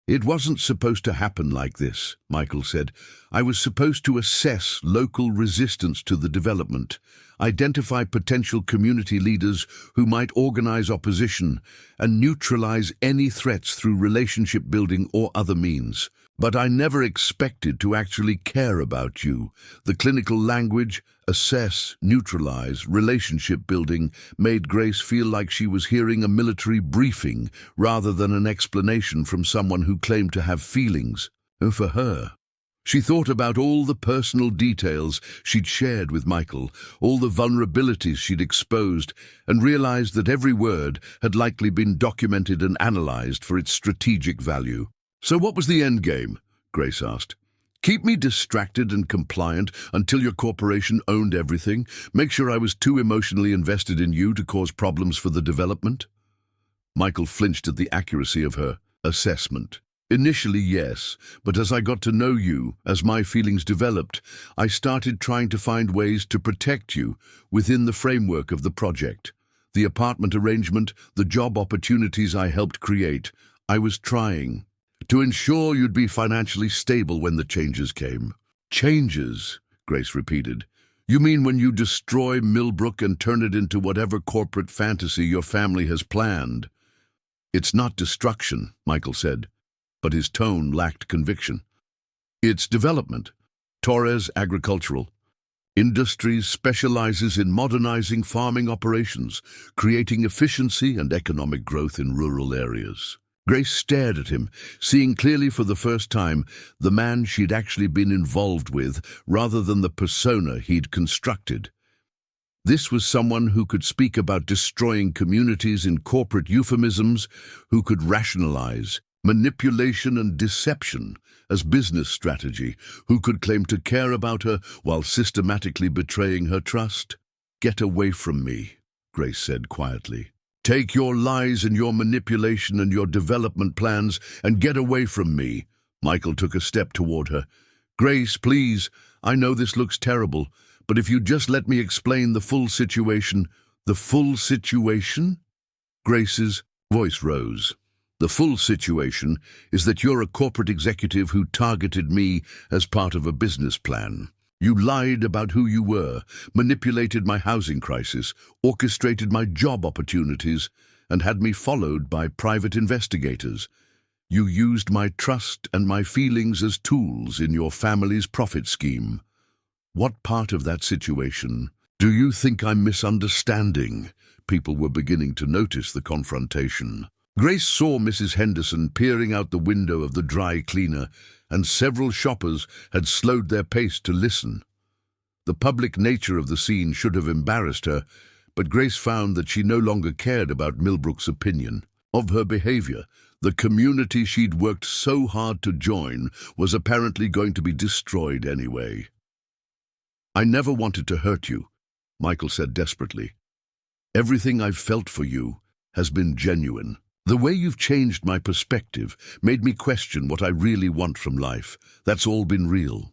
It wasn't supposed to happen like this, Michael said. I was supposed to assess local resistance to the development, identify potential community leaders who might organize opposition, and neutralize any threats through relationship building or other means. But I never expected to actually care about you. The clinical language, assess, neutralize, relationship building, made Grace feel like she was hearing a military briefing rather than an explanation from someone who claimed to have feelings. And for her, she thought about all the personal details she'd shared with Michael, all the vulnerabilities she'd exposed, and realized that every word had likely been documented and analyzed for its strategic value. So what was the end game? Grace asked. Keep me distracted and compliant until your corporation owned everything? Make sure I was too emotionally invested in you to cause problems for the development? Michael flinched at the accuracy of her assessment. Initially, yes, but as I got to know you, as my feelings developed, I started trying to find ways to protect you within the framework of the project. The apartment arrangement, the job opportunities I helped create, I was trying to ensure you'd be financially stable when the changes came. Changes, Grace repeated. You mean when you destroy Millbrook and turn it into whatever corporate fantasy your family has planned? It's not destruction, Michael said, but his tone lacked conviction. It's development. Torres Agricultural Industries specializes in modernizing farming operations, creating efficiency and economic growth in rural areas. Grace stared at him, seeing clearly for the first time the man she'd actually been involved with rather than the persona he'd constructed. This was someone who could speak about destroying communities in corporate euphemisms, who could rationalize manipulation and deception as business strategy, who could claim to care about her while systematically betraying her trust. "Get away from me," Grace said quietly. "Take your lies and your manipulation and your development plans and get away from me." Michael took a step toward her. "Grace, please, I know this looks terrible, but if you just let me explain the full situation." "The full situation?" Grace's voice rose. "The full situation is that you're a corporate executive who targeted me as part of a business plan. You lied about who you were, manipulated my housing crisis, orchestrated my job opportunities, and had me followed by private investigators. You used my trust and my feelings as tools in your family's profit scheme. What part of that situation do you think I'm misunderstanding?" People were beginning to notice the confrontation. Grace saw Mrs. Henderson peering out the window of the dry cleaner, and several shoppers had slowed their pace to listen. The public nature of the scene should have embarrassed her, but Grace found that she no longer cared about Millbrook's opinion of her behavior. The community she'd worked so hard to join was apparently going to be destroyed anyway. "I never wanted to hurt you," Michael said desperately. "Everything I've felt for you has been genuine. The way you've changed my perspective made me question what I really want from life. That's all been real."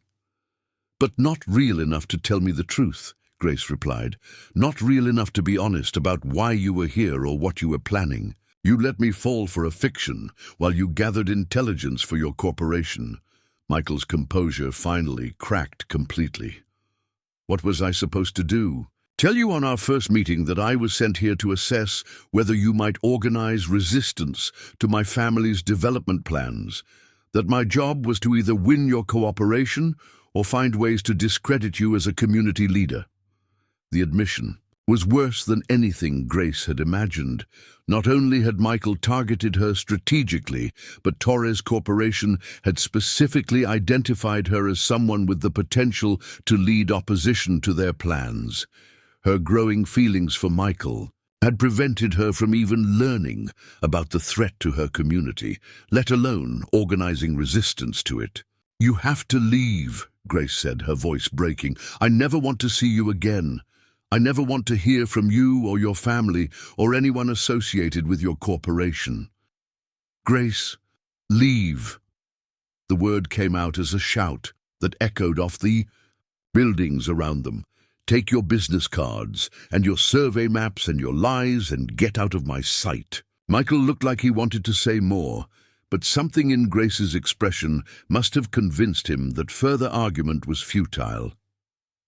"But not real enough to tell me the truth," Grace replied. "Not real enough to be honest about why you were here or what you were planning. You let me fall for a fiction while you gathered intelligence for your corporation." Michael's composure finally cracked completely. "What was I supposed to do? Tell you on our first meeting that I was sent here to assess whether you might organize resistance to my family's development plans, that my job was to either win your cooperation or find ways to discredit you as a community leader." The admission was worse than anything Grace had imagined. Not only had Michael targeted her strategically, but Torres Corporation had specifically identified her as someone with the potential to lead opposition to their plans. Her growing feelings for Michael had prevented her from even learning about the threat to her community, let alone organizing resistance to it. "You have to leave," Grace said, her voice breaking. "I never want to see you again. I never want to hear from you or your family or anyone associated with your corporation." "Grace, leave." The word came out as a shout that echoed off the buildings around them. "Take your business cards and your survey maps and your lies and get out of my sight." Michael looked like he wanted to say more, but something in Grace's expression must have convinced him that further argument was futile.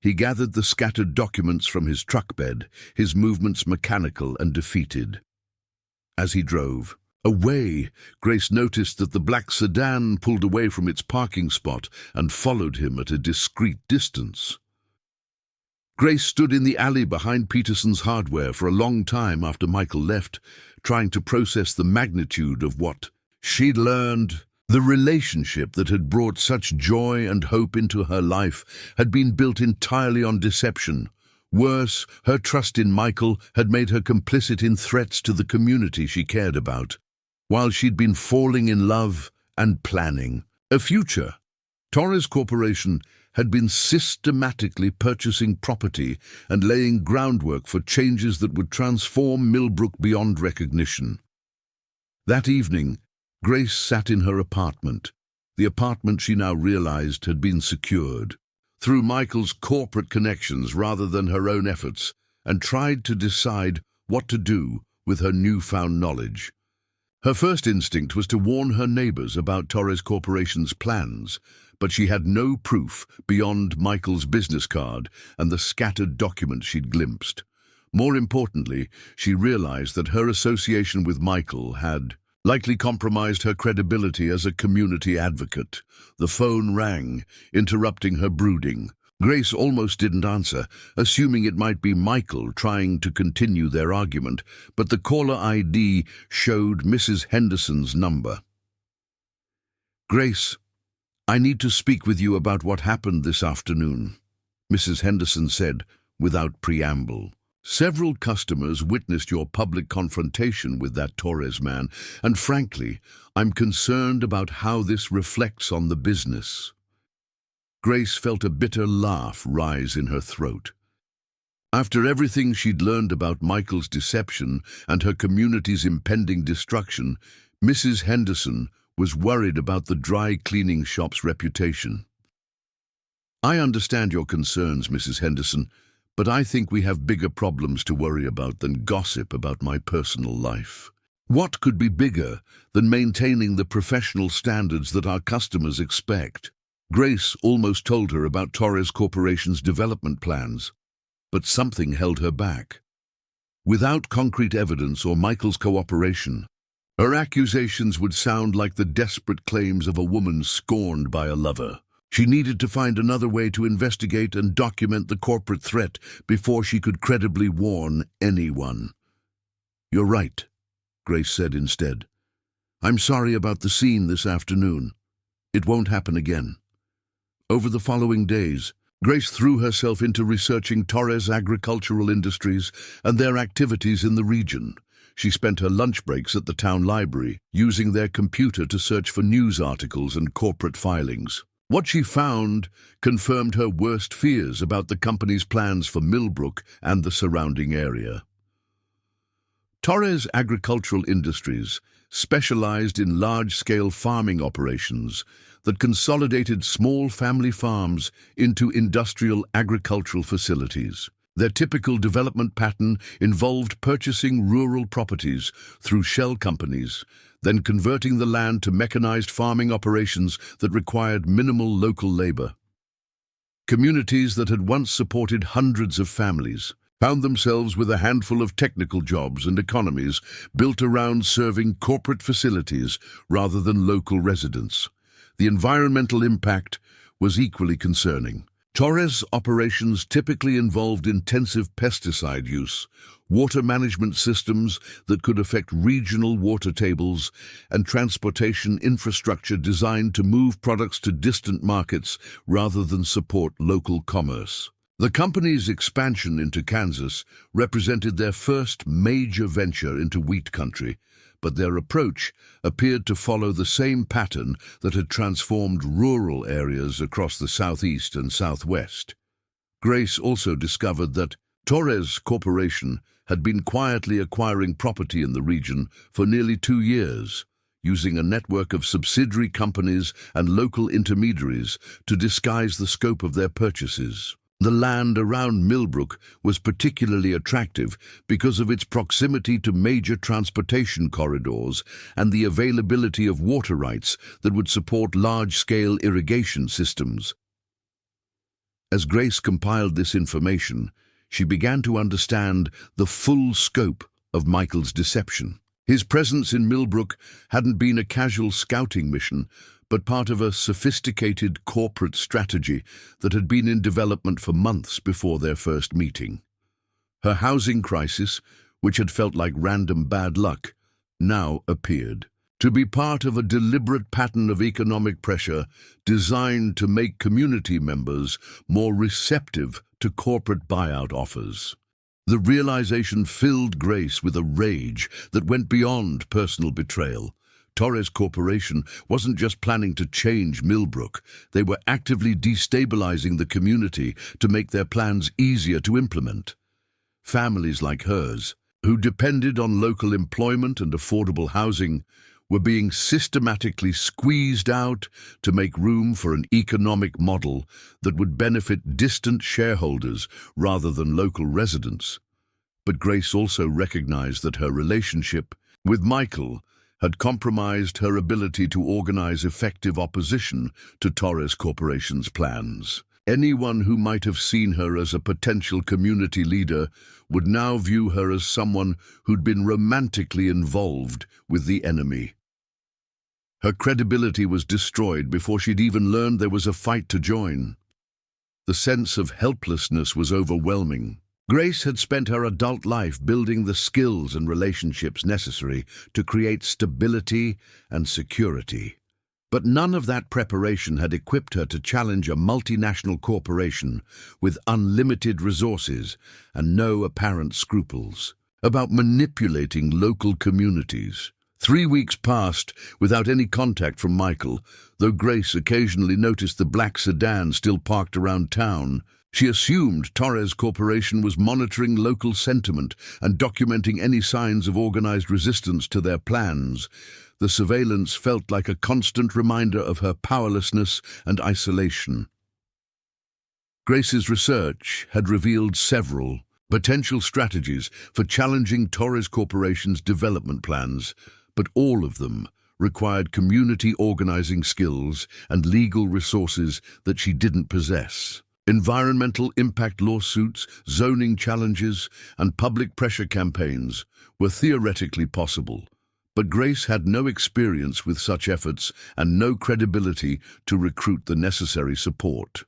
He gathered the scattered documents from his truck bed, his movements mechanical and defeated. As he drove away, Grace noticed that the black sedan pulled away from its parking spot and followed him at a discreet distance. Grace stood in the alley behind Peterson's Hardware for a long time after Michael left, trying to process the magnitude of what she'd learned. The relationship that had brought such joy and hope into her life had been built entirely on deception. Worse, her trust in Michael had made her complicit in threats to the community she cared about, while she'd been falling in love and planning a future. Torres Corporation had been systematically purchasing property and laying groundwork for changes that would transform Millbrook beyond recognition. That evening, Grace sat in her apartment, the apartment she now realized had been secured through Michael's corporate connections rather than her own efforts, and tried to decide what to do with her newfound knowledge. Her first instinct was to warn her neighbors about Torres Corporation's plans, but she had no proof beyond Michael's business card and the scattered documents she'd glimpsed. More importantly, she realized that her association with Michael had likely compromised her credibility as a community advocate. The phone rang, interrupting her brooding. Grace almost didn't answer, assuming it might be Michael trying to continue their argument, but the caller ID showed Mrs. Henderson's number. "Grace, I need to speak with you about what happened this afternoon," Mrs. Henderson said, without preamble. "Several customers witnessed your public confrontation with that Torres man, and frankly, I'm concerned about how this reflects on the business." Grace felt a bitter laugh rise in her throat. After everything she'd learned about Michael's deception and her community's impending destruction, Mrs. Henderson was worried about the dry cleaning shop's reputation. "I understand your concerns, Mrs. Henderson, but I think we have bigger problems to worry about than gossip about my personal life. What could be bigger than maintaining the professional standards that our customers expect?" Grace almost told her about Torres Corporation's development plans, but something held her back. Without concrete evidence or Michael's cooperation, her accusations would sound like the desperate claims of a woman scorned by a lover. She needed to find another way to investigate and document the corporate threat before she could credibly warn anyone. "You're right," Grace said instead. "I'm sorry about the scene this afternoon. It won't happen again." Over the following days, Grace threw herself into researching Torres agricultural industries and their activities in the region. She spent her lunch breaks at the town library, using their computer to search for news articles and corporate filings. What she found confirmed her worst fears about the company's plans for Millbrook and the surrounding area. Torres Agricultural Industries specialized in large-scale farming operations that consolidated small family farms into industrial agricultural facilities. Their typical development pattern involved purchasing rural properties through shell companies, then converting the land to mechanized farming operations that required minimal local labor. Communities that had once supported hundreds of families found themselves with a handful of technical jobs and economies built around serving corporate facilities rather than local residents. The environmental impact was equally concerning. Torres operations typically involved intensive pesticide use, water management systems that could affect regional water tables, and transportation infrastructure designed to move products to distant markets rather than support local commerce. The company's expansion into Kansas represented their first major venture into wheat country, but their approach appeared to follow the same pattern that had transformed rural areas across the southeast and southwest. Grace also discovered that Torres Corporation had been quietly acquiring property in the region for nearly 2 years, using a network of subsidiary companies and local intermediaries to disguise the scope of their purchases. The land around Millbrook was particularly attractive because of its proximity to major transportation corridors and the availability of water rights that would support large-scale irrigation systems. As Grace compiled this information, she began to understand the full scope of Michael's deception. His presence in Millbrook hadn't been a casual scouting mission, but part of a sophisticated corporate strategy that had been in development for months before their first meeting. Her housing crisis, which had felt like random bad luck, now appeared to be part of a deliberate pattern of economic pressure designed to make community members more receptive to corporate buyout offers. The realization filled Grace with a rage that went beyond personal betrayal. Torres Corporation wasn't just planning to change Millbrook, they were actively destabilizing the community to make their plans easier to implement. Families like hers, who depended on local employment and affordable housing, were being systematically squeezed out to make room for an economic model that would benefit distant shareholders rather than local residents. But Grace also recognized that her relationship with Michael had compromised her ability to organize effective opposition to Torres Corporation's plans. Anyone who might have seen her as a potential community leader would now view her as someone who'd been romantically involved with the enemy. Her credibility was destroyed before she'd even learned there was a fight to join. The sense of helplessness was overwhelming. Grace had spent her adult life building the skills and relationships necessary to create stability and security. But none of that preparation had equipped her to challenge a multinational corporation with unlimited resources and no apparent scruples about manipulating local communities. 3 weeks passed without any contact from Michael, though Grace occasionally noticed the black sedan still parked around town. She assumed Torres Corporation was monitoring local sentiment and documenting any signs of organized resistance to their plans. The surveillance felt like a constant reminder of her powerlessness and isolation. Grace's research had revealed several potential strategies for challenging Torres Corporation's development plans, but all of them required community organizing skills and legal resources that she didn't possess. Environmental impact lawsuits, zoning challenges, and public pressure campaigns were theoretically possible, but Grace had no experience with such efforts and no credibility to recruit the necessary support.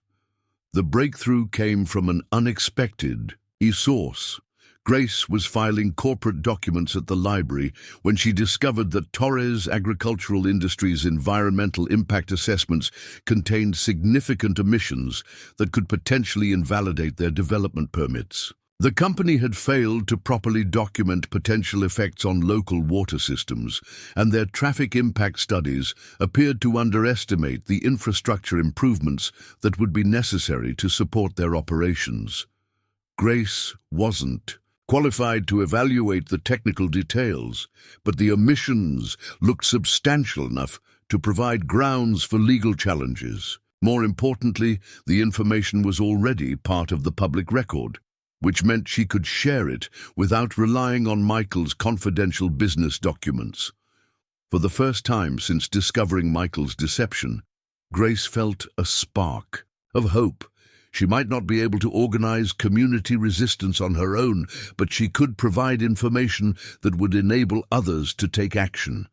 The breakthrough came from an unexpected source. Grace was filing corporate documents at the library when she discovered that Torres Agricultural Industries' environmental impact assessments contained significant omissions that could potentially invalidate their development permits. The company had failed to properly document potential effects on local water systems, and their traffic impact studies appeared to underestimate the infrastructure improvements that would be necessary to support their operations. Grace wasn't qualified to evaluate the technical details, but the omissions looked substantial enough to provide grounds for legal challenges. More importantly, the information was already part of the public record, which meant she could share it without relying on Michael's confidential business documents. For the first time since discovering Michael's deception, Grace felt a spark of hope. She might not be able to organize community resistance on her own, but she could provide information that would enable others to take action.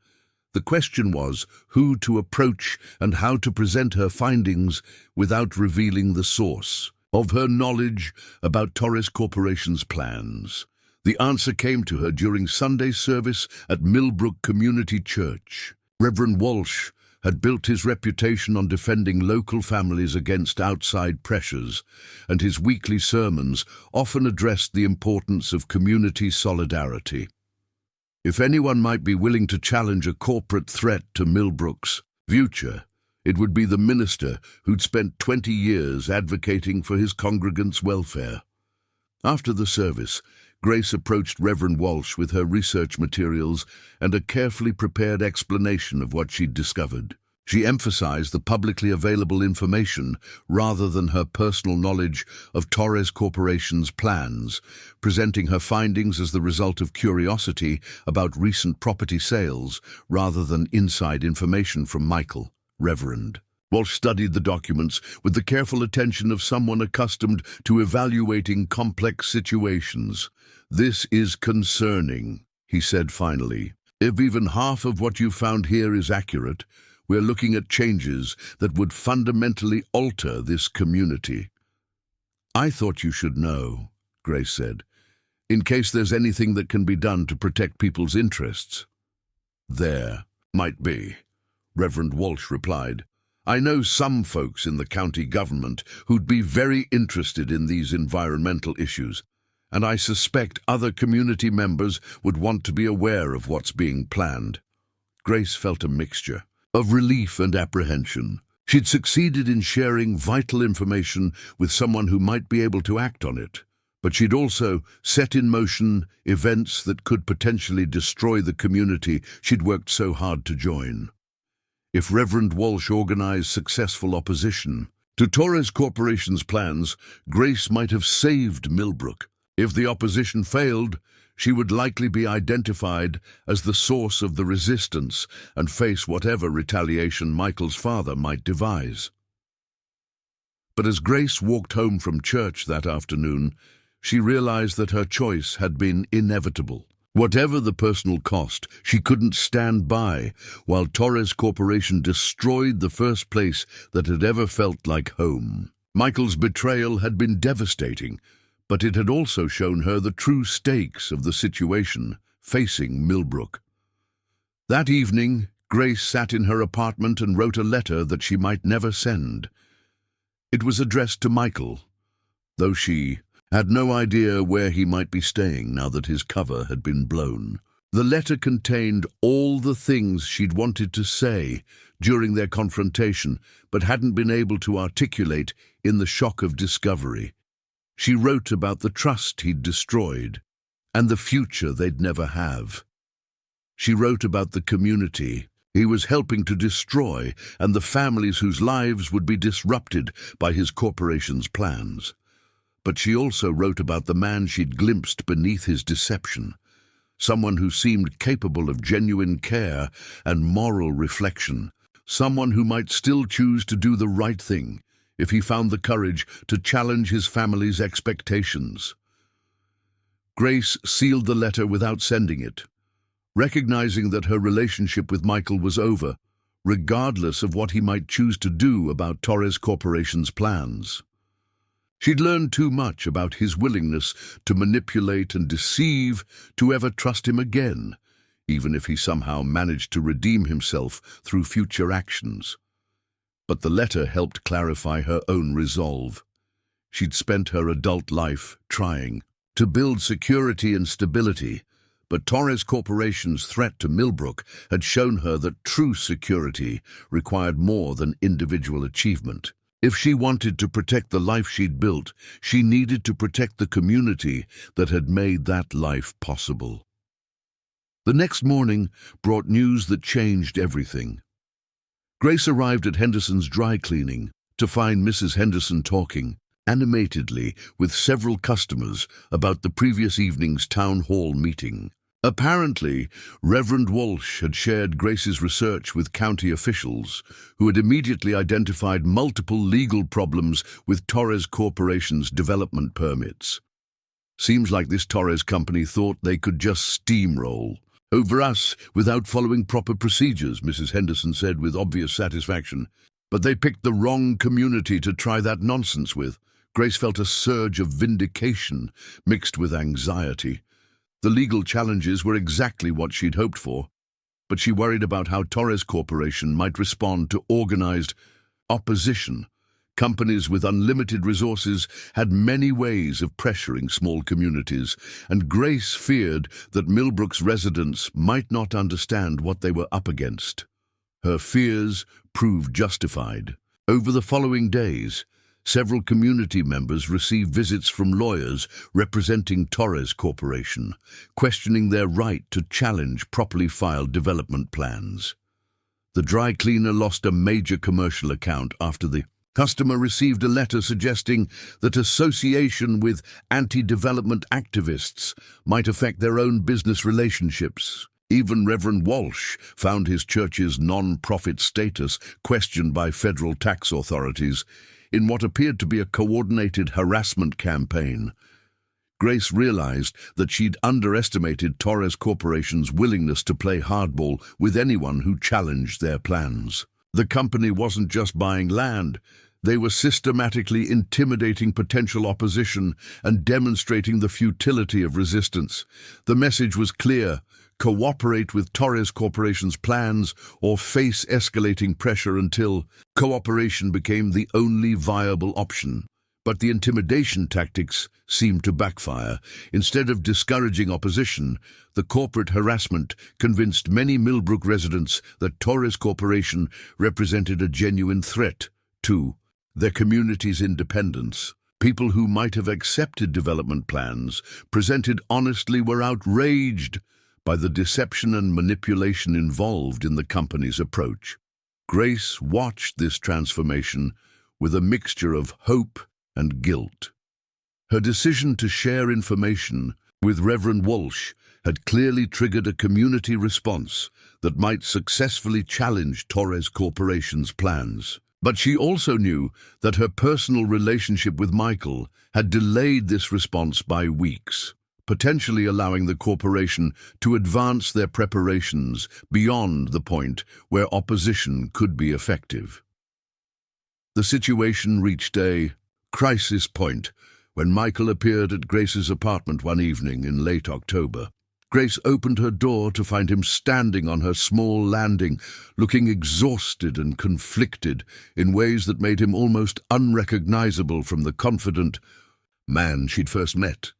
The question was who to approach and how to present her findings without revealing the source of her knowledge about Torres Corporation's plans. The answer came to her during Sunday service at Millbrook Community Church. Reverend Walsh had built his reputation on defending local families against outside pressures, and his weekly sermons often addressed the importance of community solidarity. If anyone might be willing to challenge a corporate threat to Millbrook's future, it would be the minister who'd spent 20 years advocating for his congregants' welfare. After the service, Grace approached Reverend Walsh with her research materials and a carefully prepared explanation of what she'd discovered. She emphasized the publicly available information rather than her personal knowledge of Torres Corporation's plans, presenting her findings as the result of curiosity about recent property sales rather than inside information from Michael. Reverend Walsh studied the documents with the careful attention of someone accustomed to evaluating complex situations. "This is concerning," he said finally. "If even half of what you found here is accurate, we're looking at changes that would fundamentally alter this community." "I thought you should know," Grace said, "in case there's anything that can be done to protect people's interests." "There might be," Reverend Walsh replied. "I know some folks in the county government who'd be very interested in these environmental issues, and I suspect other community members would want to be aware of what's being planned." Grace felt a mixture of relief and apprehension. She'd succeeded in sharing vital information with someone who might be able to act on it, but she'd also set in motion events that could potentially destroy the community she'd worked so hard to join. If Reverend Walsh organized successful opposition to Torres Corporation's plans, Grace might have saved Millbrook. If the opposition failed, she would likely be identified as the source of the resistance and face whatever retaliation Michael's father might devise. But as Grace walked home from church that afternoon, she realized that her choice had been inevitable. Whatever the personal cost, she couldn't stand by while Torres Corporation destroyed the first place that had ever felt like home. Michael's betrayal had been devastating, but it had also shown her the true stakes of the situation facing Millbrook. That evening, Grace sat in her apartment and wrote a letter that she might never send. It was addressed to Michael, though she had no idea where he might be staying now that his cover had been blown. The letter contained all the things she'd wanted to say during their confrontation, but hadn't been able to articulate in the shock of discovery. She wrote about the trust he'd destroyed and the future they'd never have. She wrote about the community he was helping to destroy and the families whose lives would be disrupted by his corporation's plans. But she also wrote about the man she'd glimpsed beneath his deception, someone who seemed capable of genuine care and moral reflection, someone who might still choose to do the right thing if he found the courage to challenge his family's expectations. Grace sealed the letter without sending it, recognizing that her relationship with Michael was over, regardless of what he might choose to do about Torres Corporation's plans. She'd learned too much about his willingness to manipulate and deceive to ever trust him again, even if he somehow managed to redeem himself through future actions. But the letter helped clarify her own resolve. She'd spent her adult life trying to build security and stability, but Torres Corporation's threat to Millbrook had shown her that true security required more than individual achievement. If she wanted to protect the life she'd built, she needed to protect the community that had made that life possible. The next morning brought news that changed everything. Grace arrived at Henderson's dry cleaning to find Mrs. Henderson talking animatedly with several customers about the previous evening's town hall meeting. Apparently, Reverend Walsh had shared Grace's research with county officials, who had immediately identified multiple legal problems with Torres Corporation's development permits. Seems like this Torres company thought they could just steamroll over us without following proper procedures, Mrs. Henderson said with obvious satisfaction. But they picked the wrong community to try that nonsense with. Grace felt a surge of vindication mixed with anxiety. The legal challenges were exactly what she'd hoped for, but she worried about how Torres Corporation might respond to organized opposition. Companies with unlimited resources had many ways of pressuring small communities, and Grace feared that Millbrook's residents might not understand what they were up against. Her fears proved justified. Over the following days, several community members received visits from lawyers representing Torres Corporation, questioning their right to challenge properly filed development plans. The dry cleaner lost a major commercial account after the customer received a letter suggesting that association with anti-development activists might affect their own business relationships. Even Reverend Walsh found his church's non-profit status questioned by federal tax authorities in what appeared to be a coordinated harassment campaign. Grace realized that she'd underestimated Torres Corporation's willingness to play hardball with anyone who challenged their plans. The company wasn't just buying land, they were systematically intimidating potential opposition and demonstrating the futility of resistance. The message was clear: cooperate with Torres Corporation's plans or face escalating pressure until cooperation became the only viable option. But the intimidation tactics seemed to backfire. Instead of discouraging opposition, the corporate harassment convinced many Millbrook residents that Torres Corporation represented a genuine threat to their community's independence. People who might have accepted development plans presented honestly were outraged by the deception and manipulation involved in the company's approach. Grace watched this transformation with a mixture of hope and guilt. Her decision to share information with Reverend Walsh had clearly triggered a community response that might successfully challenge Torres Corporation's plans. But she also knew that her personal relationship with Michael had delayed this response by weeks, potentially allowing the corporation to advance their preparations beyond the point where opposition could be effective. The situation reached a crisis point when Michael appeared at Grace's apartment one evening in late October. Grace opened her door to find him standing on her small landing, looking exhausted and conflicted in ways that made him almost unrecognizable from the confident man she'd first met.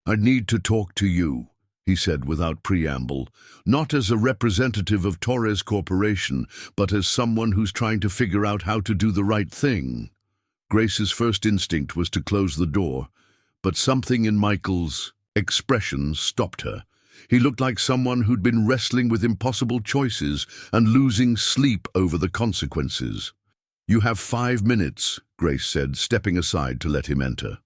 "I need to talk to you," he said without preamble, not as a representative of Torres Corporation, but as someone who's trying to figure out how to do the right thing. Grace's first instinct was to close the door, but something in Michael's expression stopped her. He looked like someone who'd been wrestling with impossible choices and losing sleep over the consequences. "You have 5 minutes," Grace said, stepping aside to let him enter.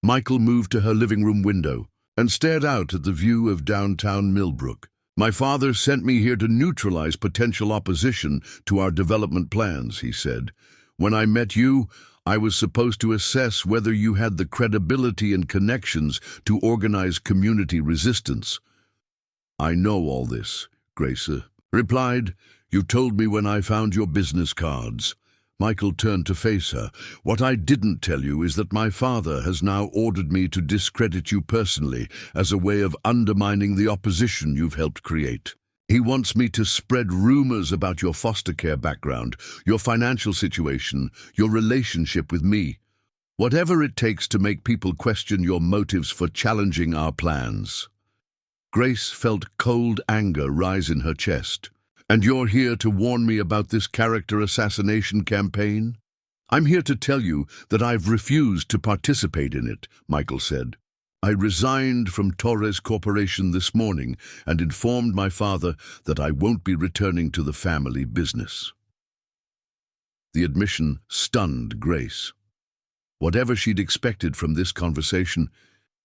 Michael moved to her living room window and stared out at the view of downtown Millbrook. "My father sent me here to neutralize potential opposition to our development plans," he said. "When I met you, I was supposed to assess whether you had the credibility and connections to organize community resistance." "I know all this," Grace replied. "You told me when I found your business cards." Michael turned to face her. "What I didn't tell you is that my father has now ordered me to discredit you personally as a way of undermining the opposition you've helped create. He wants me to spread rumors about your foster care background, your financial situation, your relationship with me. Whatever it takes to make people question your motives for challenging our plans." Grace felt cold anger rise in her chest. "And you're here to warn me about this character assassination campaign?" "I'm here to tell you that I've refused to participate in it," Michael said. "I resigned from Torres Corporation this morning and informed my father that I won't be returning to the family business." The admission stunned Grace. Whatever she'd expected from this conversation,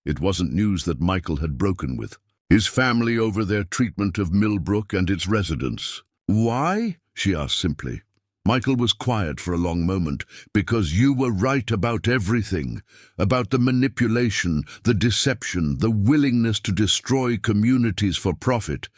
it wasn't news that Michael had broken with his family over their treatment of Millbrook and its residents. "Why?" she asked simply. Michael was quiet for a long moment. "Because you were right about everything, about the manipulation, the deception, the willingness to destroy communities for profit.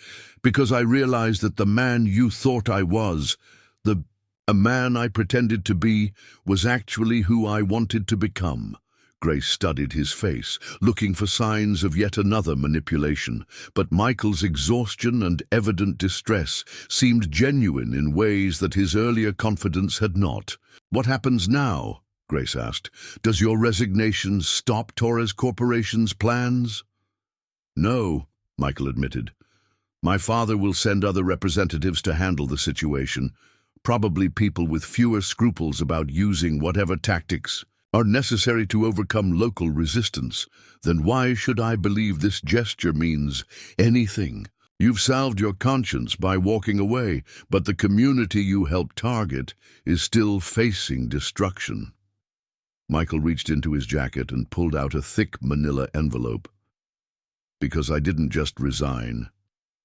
Because I realized that the man you thought I was, a man I pretended to be, was actually who I wanted to become." Grace studied his face, looking for signs of yet another manipulation, but Michael's exhaustion and evident distress seemed genuine in ways that his earlier confidence had not. "What happens now?" Grace asked. "Does your resignation stop Torres Corporation's plans?" "No," Michael admitted. "My father will send other representatives to handle the situation, probably people with fewer scruples about using whatever tactics are necessary to overcome local resistance. Then why should I believe this gesture means anything? You've salved your conscience by walking away, but the community you helped target is still facing destruction." Michael reached into his jacket and pulled out a thick manila envelope. "Because I didn't just resign,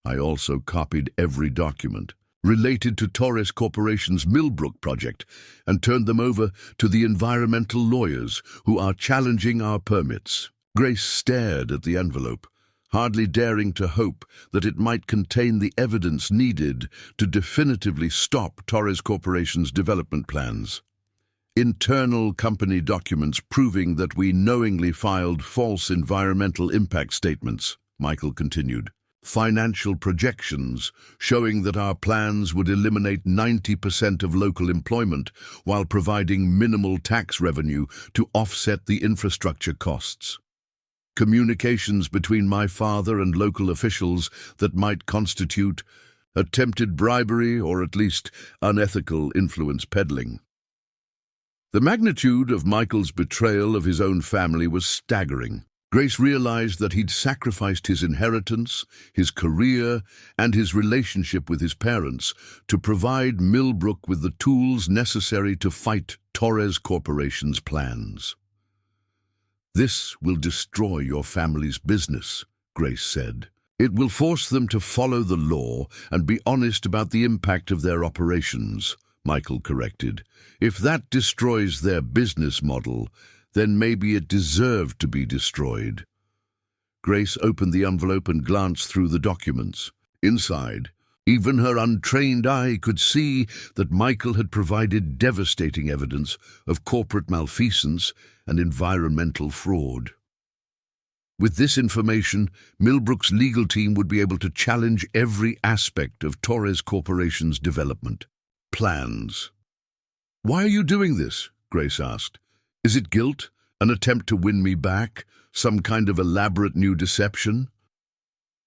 I also copied every document related to Torres Corporation's Millbrook project and turned them over to the environmental lawyers who are challenging our permits." Grace stared at the envelope, hardly daring to hope that it might contain the evidence needed to definitively stop Torres Corporation's development plans. "Internal company documents proving that we knowingly filed false environmental impact statements," Michael continued. "Financial projections showing that our plans would eliminate 90% of local employment while providing minimal tax revenue to offset the infrastructure costs. Communications between my father and local officials that might constitute attempted bribery or at least unethical influence peddling." The magnitude of Michael's betrayal of his own family was staggering. Grace realized that he'd sacrificed his inheritance, his career, and his relationship with his parents to provide Millbrook with the tools necessary to fight Torres Corporation's plans. "This will destroy your family's business," Grace said. "It will force them to follow the law and be honest about the impact of their operations," Michael corrected. "If that destroys their business model, then maybe it deserved to be destroyed." Grace opened the envelope and glanced through the documents. Inside, Even her untrained eye could see that Michael had provided devastating evidence of corporate malfeasance and environmental fraud. With this information, Millbrook's legal team would be able to challenge every aspect of Torres Corporation's development. Plans. "Why are you doing this?" Grace asked. "Is it guilt? An attempt to win me back? Some kind of elaborate new deception?"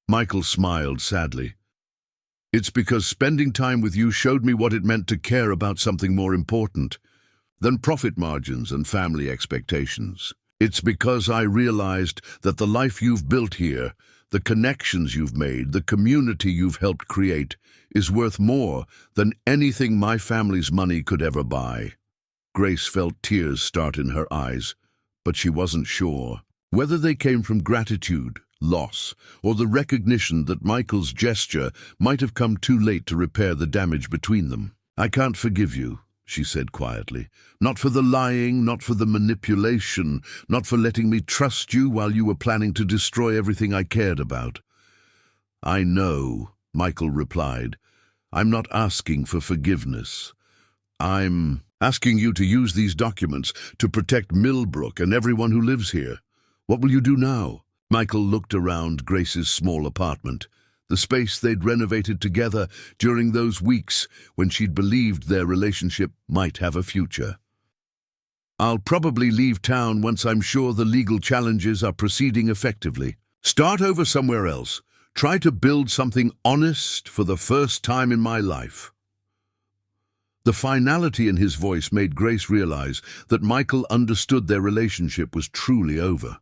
Michael smiled sadly. "It's because spending time with you showed me what it meant to care about something more important than profit margins and family expectations. It's because I realized that the life you've built here, the connections you've made, the community you've helped create, is worth more than anything my family's money could ever buy." Grace felt tears start in her eyes, but she wasn't sure whether they came from gratitude, loss, or the recognition that Michael's gesture might have come too late to repair the damage between them. "I can't forgive you," she said quietly. "Not for the lying, not for the manipulation, not for letting me trust you while you were planning to destroy everything I cared about." "I know," Michael replied. "I'm not asking for forgiveness. I'm asking you to use these documents to protect Millbrook and everyone who lives here. What will you do now?" Michael looked around Grace's small apartment, the space they'd renovated together during those weeks when she'd believed their relationship might have a future. "I'll probably leave town once I'm sure the legal challenges are proceeding effectively. Start over somewhere else. Try to build something honest for the first time in my life." The finality in his voice made Grace realize that Michael understood their relationship was truly over.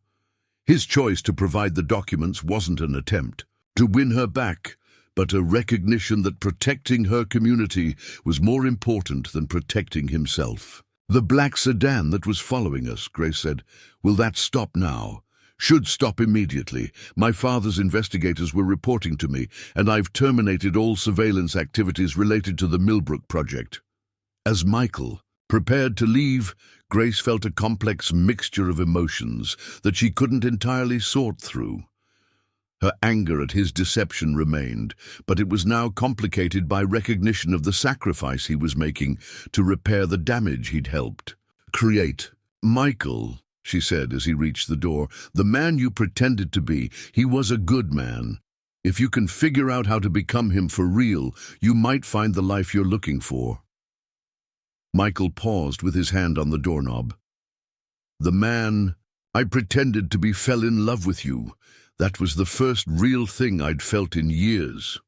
His choice to provide the documents wasn't an attempt to win her back, but a recognition that protecting her community was more important than protecting himself. "The black sedan that was following us," Grace said. "Will that stop now?" "Should stop immediately. My father's investigators were reporting to me, and I've terminated all surveillance activities related to the Millbrook project." As Michael prepared to leave, Grace felt a complex mixture of emotions that she couldn't entirely sort through. Her anger at his deception remained, but it was now complicated by recognition of the sacrifice he was making to repair the damage he'd helped create. "Michael," she said as he reached the door, "the man you pretended to be, he was a good man. If you can figure out how to become him for real, you might find the life you're looking for." Michael paused with his hand on the doorknob. "The man I pretended to be fell in love with you. That was the first real thing I'd felt in years."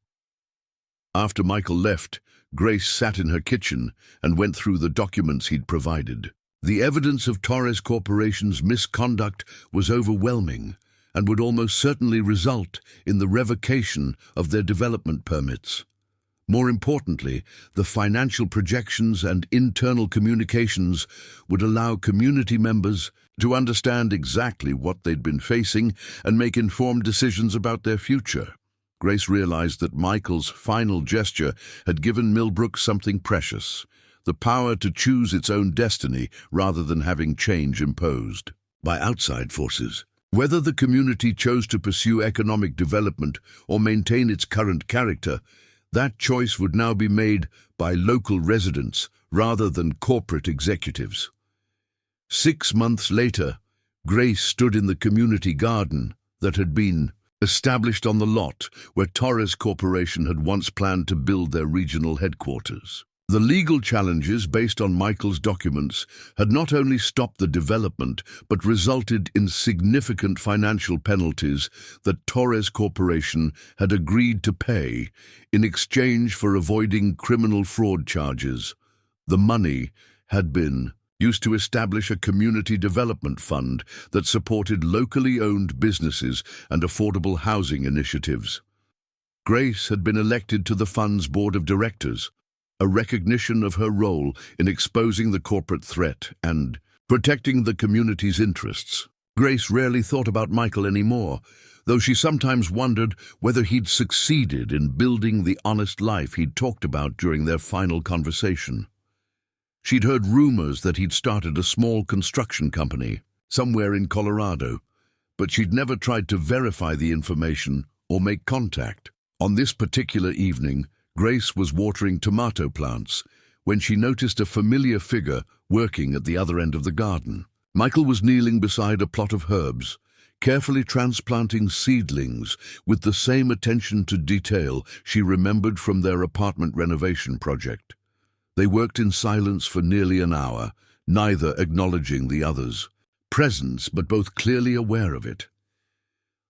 After Michael left, Grace sat in her kitchen and went through the documents he'd provided. The evidence of Torres Corporation's misconduct was overwhelming and would almost certainly result in the revocation of their development permits. More importantly, the financial projections and internal communications would allow community members to understand exactly what they'd been facing and make informed decisions about their future. Grace realized that Michael's final gesture had given Millbrook something precious, the power to choose its own destiny rather than having change imposed by outside forces. Whether the community chose to pursue economic development or maintain its current character, that choice would now be made by local residents rather than corporate executives. 6 months later, Grace stood in the community garden that had been established on the lot where Torres Corporation had once planned to build their regional headquarters. The legal challenges based on Michael's documents had not only stopped the development, but resulted in significant financial penalties that Torres Corporation had agreed to pay in exchange for avoiding criminal fraud charges. The money had been used to establish a community development fund that supported locally owned businesses and affordable housing initiatives. Grace had been elected to the fund's board of directors, a recognition of her role in exposing the corporate threat and protecting the community's interests. Grace rarely thought about Michael anymore, though she sometimes wondered whether he'd succeeded in building the honest life he'd talked about during their final conversation. She'd heard rumors that he'd started a small construction company somewhere in Colorado, but she'd never tried to verify the information or make contact. On this particular evening, Grace was watering tomato plants when she noticed a familiar figure working at the other end of the garden. Michael was kneeling beside a plot of herbs, carefully transplanting seedlings with the same attention to detail she remembered from their apartment renovation project. They worked in silence for nearly an hour, neither acknowledging the other's presence but both clearly aware of it.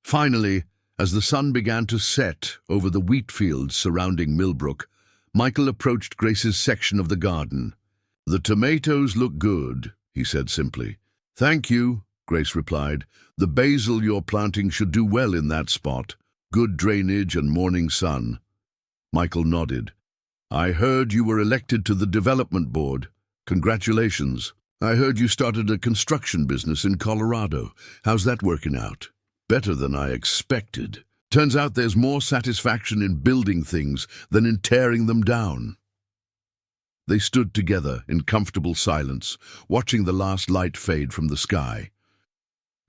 Finally, as the sun began to set over the wheat fields surrounding Millbrook, Michael approached Grace's section of the garden. "The tomatoes look good," he said simply. "Thank you," Grace replied. "The basil you're planting should do well in that spot. Good drainage and morning sun." Michael nodded. "I heard you were elected to the development board. Congratulations. I heard you started a construction business in Colorado. How's that working out?" "Better than I expected. Turns out there's more satisfaction in building things than in tearing them down." They stood together in comfortable silence, watching the last light fade from the sky.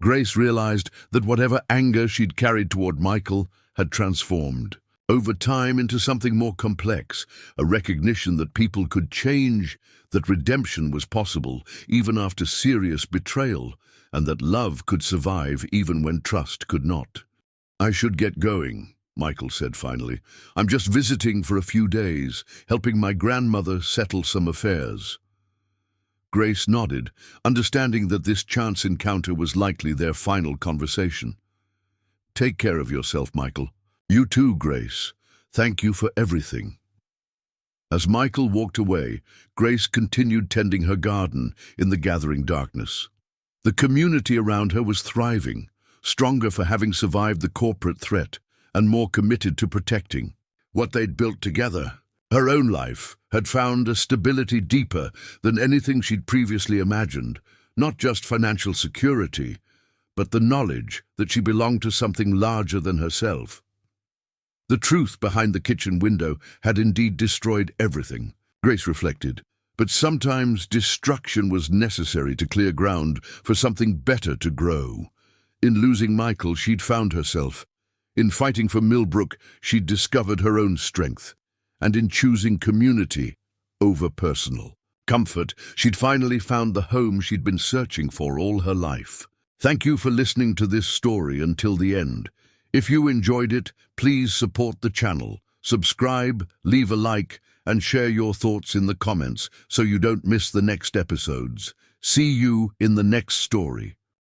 Grace realized that whatever anger she'd carried toward Michael had transformed over time into something more complex, a recognition that people could change, that redemption was possible even after serious betrayal, and that love could survive even when trust could not. "I should get going," Michael said finally. "I'm just visiting for a few days, helping my grandmother settle some affairs." Grace nodded, understanding that this chance encounter was likely their final conversation. "Take care of yourself, Michael." "You too, Grace. Thank you for everything." As Michael walked away, Grace continued tending her garden in the gathering darkness. The community around her was thriving, stronger for having survived the corporate threat, and more committed to protecting what they'd built together. Her own life had found a stability deeper than anything she'd previously imagined, not just financial security, but the knowledge that she belonged to something larger than herself. The truth behind the kitchen window had indeed destroyed everything, Grace reflected, but sometimes destruction was necessary to clear ground for something better to grow. In losing Michael, she'd found herself. In fighting for Millbrook, she'd discovered her own strength. And in choosing community over personal comfort, she'd finally found the home she'd been searching for all her life. Thank you for listening to this story until the end. If you enjoyed it, please support the channel, subscribe, leave a like, and share your thoughts in the comments so you don't miss the next episodes. See you in the next story.